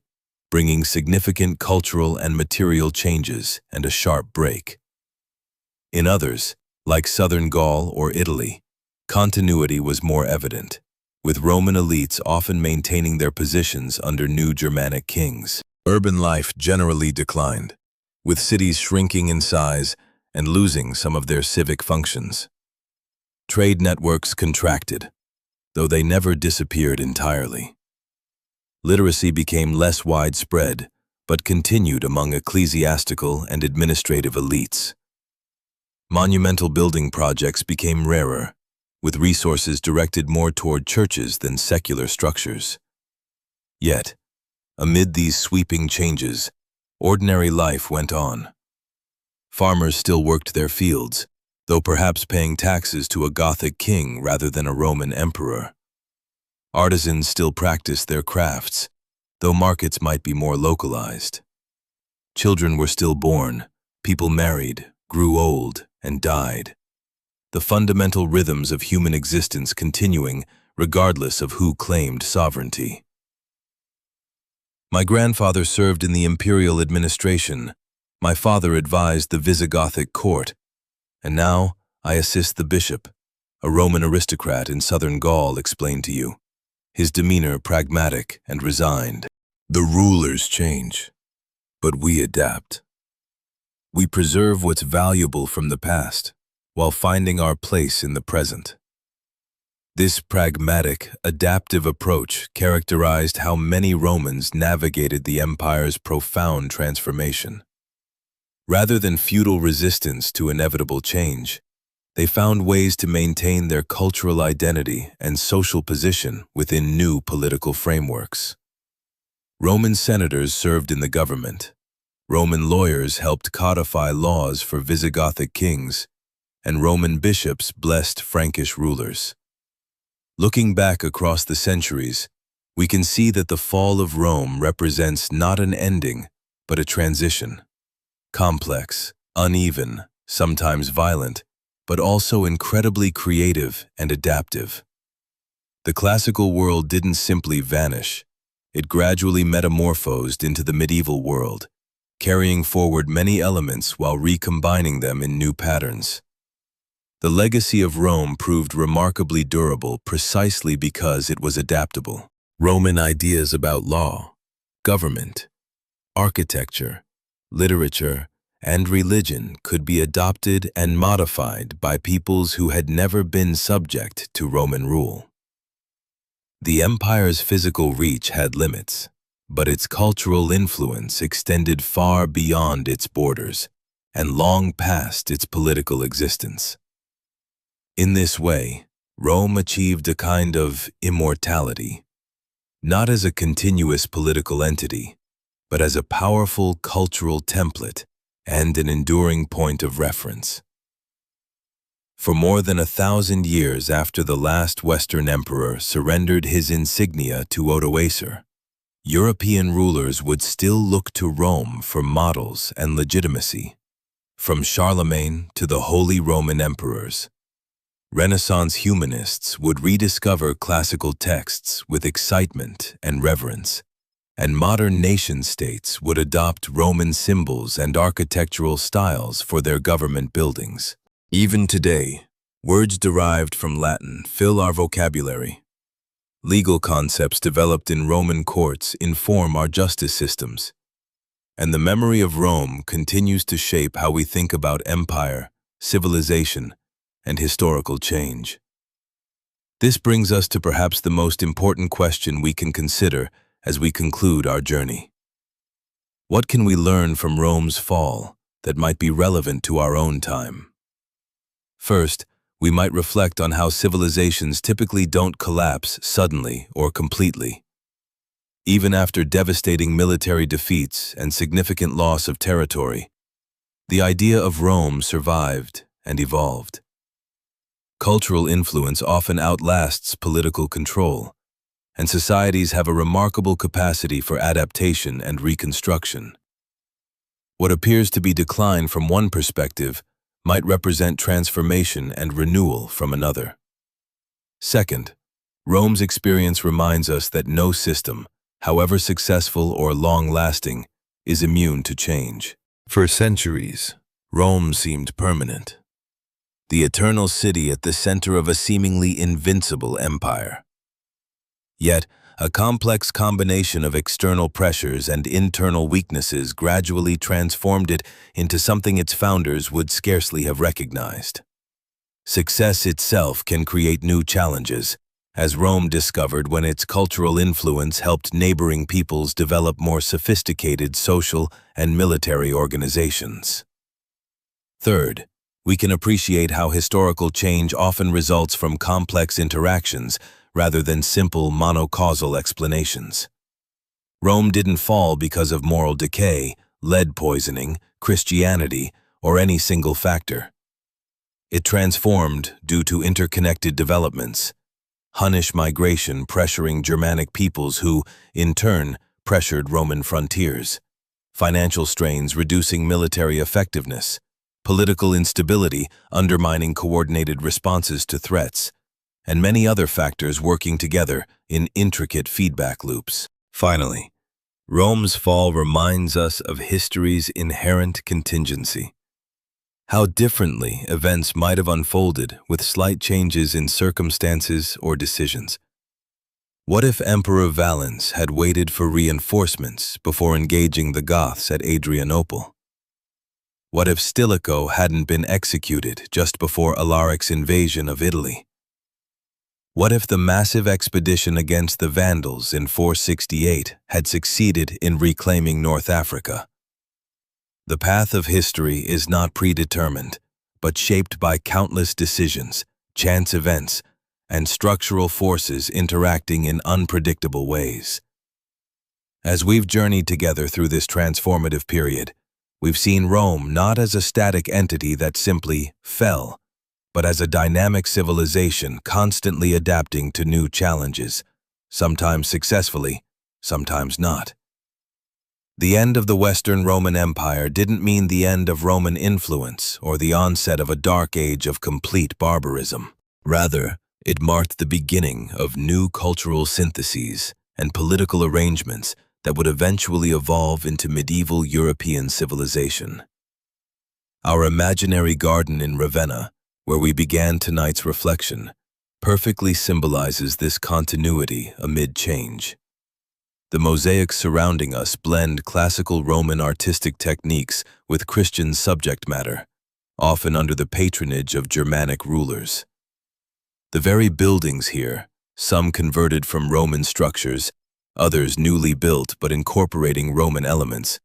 bringing significant cultural and material changes and a sharp break. In others, like southern Gaul or Italy, continuity was more evident, with Roman elites often maintaining their positions under new Germanic kings. Urban life generally declined, with cities shrinking in size and losing some of their civic functions. Trade networks contracted, though they never disappeared entirely. Literacy became less widespread, but continued among ecclesiastical and administrative elites. Monumental building projects became rarer, with resources directed more toward churches than secular structures. Yet, amid these sweeping changes, ordinary life went on. Farmers still worked their fields, though perhaps paying taxes to a Gothic king rather than a Roman emperor. Artisans still practiced their crafts, though markets might be more localized. Children were still born, people married, grew old, and died. The fundamental rhythms of human existence continuing regardless of who claimed sovereignty. My grandfather served in the imperial administration. My father advised the Visigothic court, and now I assist the bishop, a Roman aristocrat in southern Gaul, explained to you, his demeanor pragmatic and resigned. The rulers change, but we adapt. We preserve what's valuable from the past, while finding our place in the present. This pragmatic, adaptive approach characterized how many Romans navigated the empire's profound transformation. Rather than futile resistance to inevitable change, they found ways to maintain their cultural identity and social position within new political frameworks. Roman senators served in the government. Roman lawyers helped codify laws for Visigothic kings, and Roman bishops blessed Frankish rulers. Looking back across the centuries, we can see that the fall of Rome represents not an ending, but a transition. Complex, uneven, sometimes violent, but also incredibly creative and adaptive. The classical world didn't simply vanish. It gradually metamorphosed into the medieval world, carrying forward many elements while recombining them in new patterns. The legacy of Rome proved remarkably durable precisely because it was adaptable. Roman ideas about law, government, architecture, literature, and religion could be adopted and modified by peoples who had never been subject to Roman rule. The empire's physical reach had limits, but its cultural influence extended far beyond its borders, and long past its political existence. In this way, Rome achieved a kind of immortality, not as a continuous political entity, but as a powerful cultural template and an enduring point of reference. For more than 1,000 years after the last Western emperor surrendered his insignia to Odoacer, European rulers would still look to Rome for models and legitimacy. From Charlemagne to the Holy Roman Emperors, Renaissance humanists would rediscover classical texts with excitement and reverence, and modern nation-states would adopt Roman symbols and architectural styles for their government buildings. Even today, words derived from Latin fill our vocabulary. Legal concepts developed in Roman courts inform our justice systems, and the memory of Rome continues to shape how we think about empire, civilization, and historical change. This brings us to perhaps the most important question we can consider as we conclude our journey. What can we learn from Rome's fall that might be relevant to our own time? First, we might reflect on how civilizations typically don't collapse suddenly or completely. Even after devastating military defeats and significant loss of territory, the idea of Rome survived and evolved. Cultural influence often outlasts political control, and societies have a remarkable capacity for adaptation and reconstruction. What appears to be decline from one perspective might represent transformation and renewal from another. Second, Rome's experience reminds us that no system, however successful or long-lasting, is immune to change. For centuries, Rome seemed permanent, the eternal city at the center of a seemingly invincible empire. Yet, a complex combination of external pressures and internal weaknesses gradually transformed it into something its founders would scarcely have recognized. Success itself can create new challenges, as Rome discovered when its cultural influence helped neighboring peoples develop more sophisticated social and military organizations. Third, we can appreciate how historical change often results from complex interactions rather than simple monocausal explanations. Rome didn't fall because of moral decay, lead poisoning, Christianity, or any single factor. It transformed due to interconnected developments, Hunnish migration pressuring Germanic peoples who, in turn, pressured Roman frontiers, financial strains reducing military effectiveness, political instability undermining coordinated responses to threats, and many other factors working together in intricate feedback loops. Finally, Rome's fall reminds us of history's inherent contingency. How differently events might have unfolded with slight changes in circumstances or decisions. What if Emperor Valens had waited for reinforcements before engaging the Goths at Adrianople? What if Stilicho hadn't been executed just before Alaric's invasion of Italy? What if the massive expedition against the Vandals in 468 had succeeded in reclaiming North Africa? The path of history is not predetermined, but shaped by countless decisions, chance events, and structural forces interacting in unpredictable ways. As we've journeyed together through this transformative period, we've seen Rome not as a static entity that simply fell, but as a dynamic civilization constantly adapting to new challenges, sometimes successfully, sometimes not. The end of the Western Roman Empire didn't mean the end of Roman influence or the onset of a dark age of complete barbarism. Rather, it marked the beginning of new cultural syntheses and political arrangements that would eventually evolve into medieval European civilization. Our imaginary garden in Ravenna, where we began tonight's reflection, perfectly symbolizes this continuity amid change. The mosaics surrounding us blend classical Roman artistic techniques with Christian subject matter, often under the patronage of Germanic rulers. The very buildings here, some converted from Roman structures, others newly built but incorporating Roman elements,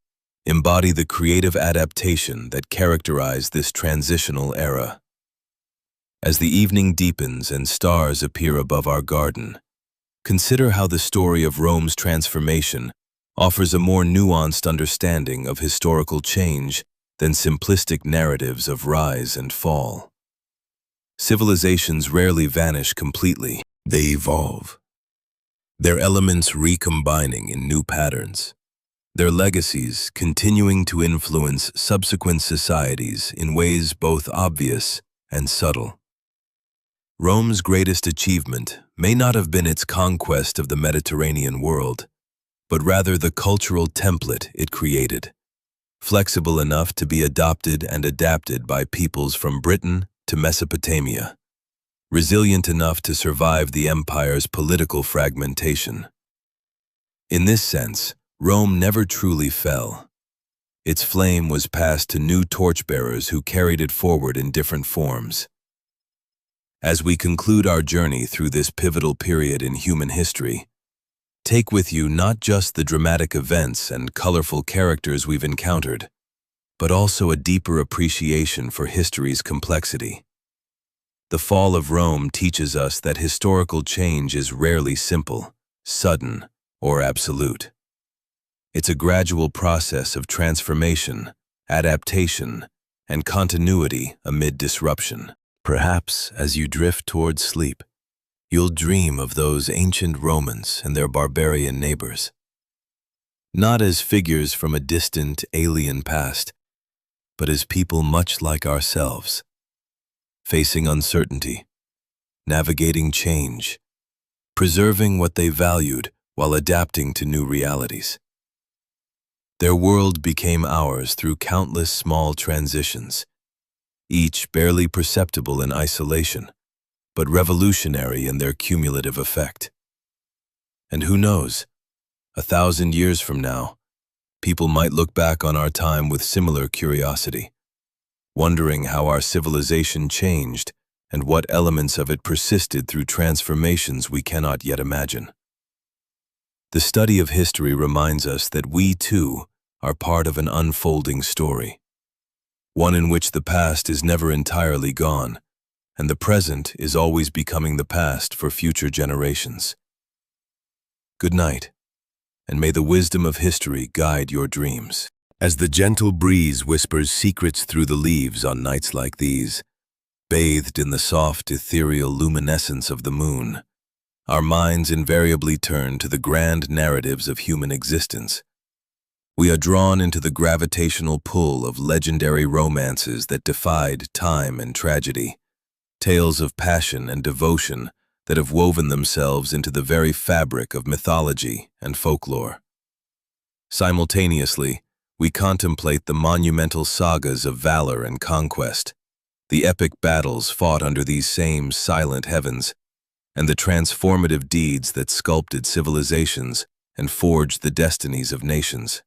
embody the creative adaptation that characterized this transitional era. As the evening deepens and stars appear above our garden, consider how the story of Rome's transformation offers a more nuanced understanding of historical change than simplistic narratives of rise and fall. Civilizations rarely vanish completely, they evolve, their elements recombining in new patterns, their legacies continuing to influence subsequent societies in ways both obvious and subtle. Rome's greatest achievement may not have been its conquest of the Mediterranean world, but rather the cultural template it created, flexible enough to be adopted and adapted by peoples from Britain to Mesopotamia, resilient enough to survive the empire's political fragmentation. In this sense, Rome never truly fell. Its flame was passed to new torchbearers who carried it forward in different forms. As we conclude our journey through this pivotal period in human history, take with you not just the dramatic events and colorful characters we've encountered, but also a deeper appreciation for history's complexity. The fall of Rome teaches us that historical change is rarely simple, sudden, or absolute. It's a gradual process of transformation, adaptation, and continuity amid disruption. Perhaps as you drift towards sleep, you'll dream of those ancient Romans and their barbarian neighbors. Not as figures from a distant, alien past, but as people much like ourselves, facing uncertainty, navigating change, preserving what they valued while adapting to new realities. Their world became ours through countless small transitions, each barely perceptible in isolation, but revolutionary in their cumulative effect. And who knows, 1,000 years from now, people might look back on our time with similar curiosity, wondering how our civilization changed and what elements of it persisted through transformations we cannot yet imagine. The study of history reminds us that we, too, are part of an unfolding story, one in which the past is never entirely gone, and the present is always becoming the past for future generations. Good night, and may the wisdom of history guide your dreams. As the gentle breeze whispers secrets through the leaves on nights like these, bathed in the soft, ethereal luminescence of the moon, our minds invariably turn to the grand narratives of human existence. We are drawn into the gravitational pull of legendary romances that defied time and tragedy, tales of passion and devotion that have woven themselves into the very fabric of mythology and folklore. Simultaneously, we contemplate the monumental sagas of valor and conquest, the epic battles fought under these same silent heavens, and the transformative deeds that sculpted civilizations and forged the destinies of nations.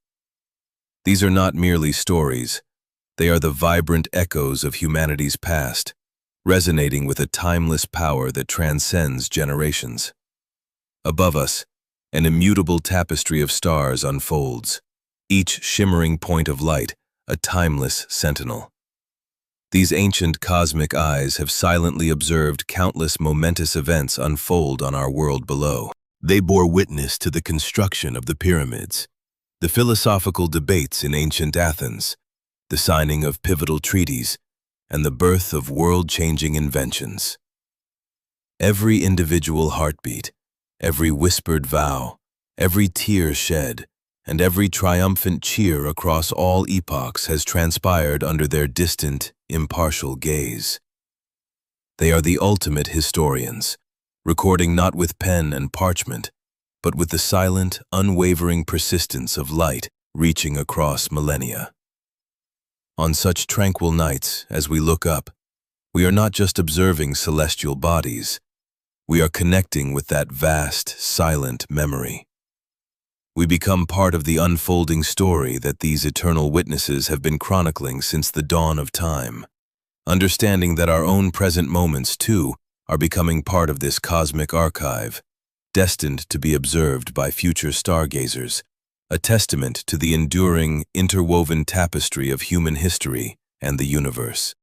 These are not merely stories, they are the vibrant echoes of humanity's past, resonating with a timeless power that transcends generations. Above us, an immutable tapestry of stars unfolds, each shimmering point of light, a timeless sentinel. These ancient cosmic eyes have silently observed countless momentous events unfold on our world below. They bore witness to the construction of the pyramids, the philosophical debates in ancient Athens, the signing of pivotal treaties, and the birth of world-changing inventions. Every individual heartbeat, every whispered vow, every tear shed, and every triumphant cheer across all epochs has transpired under their distant, impartial gaze. They are the ultimate historians, recording not with pen and parchment, but with the silent, unwavering persistence of light reaching across millennia. On such tranquil nights, as we look up, we are not just observing celestial bodies, we are connecting with that vast, silent memory. We become part of the unfolding story that these eternal witnesses have been chronicling since the dawn of time, understanding that our own present moments, too, are becoming part of this cosmic archive, destined to be observed by future stargazers, a testament to the enduring, interwoven tapestry of human history and the universe.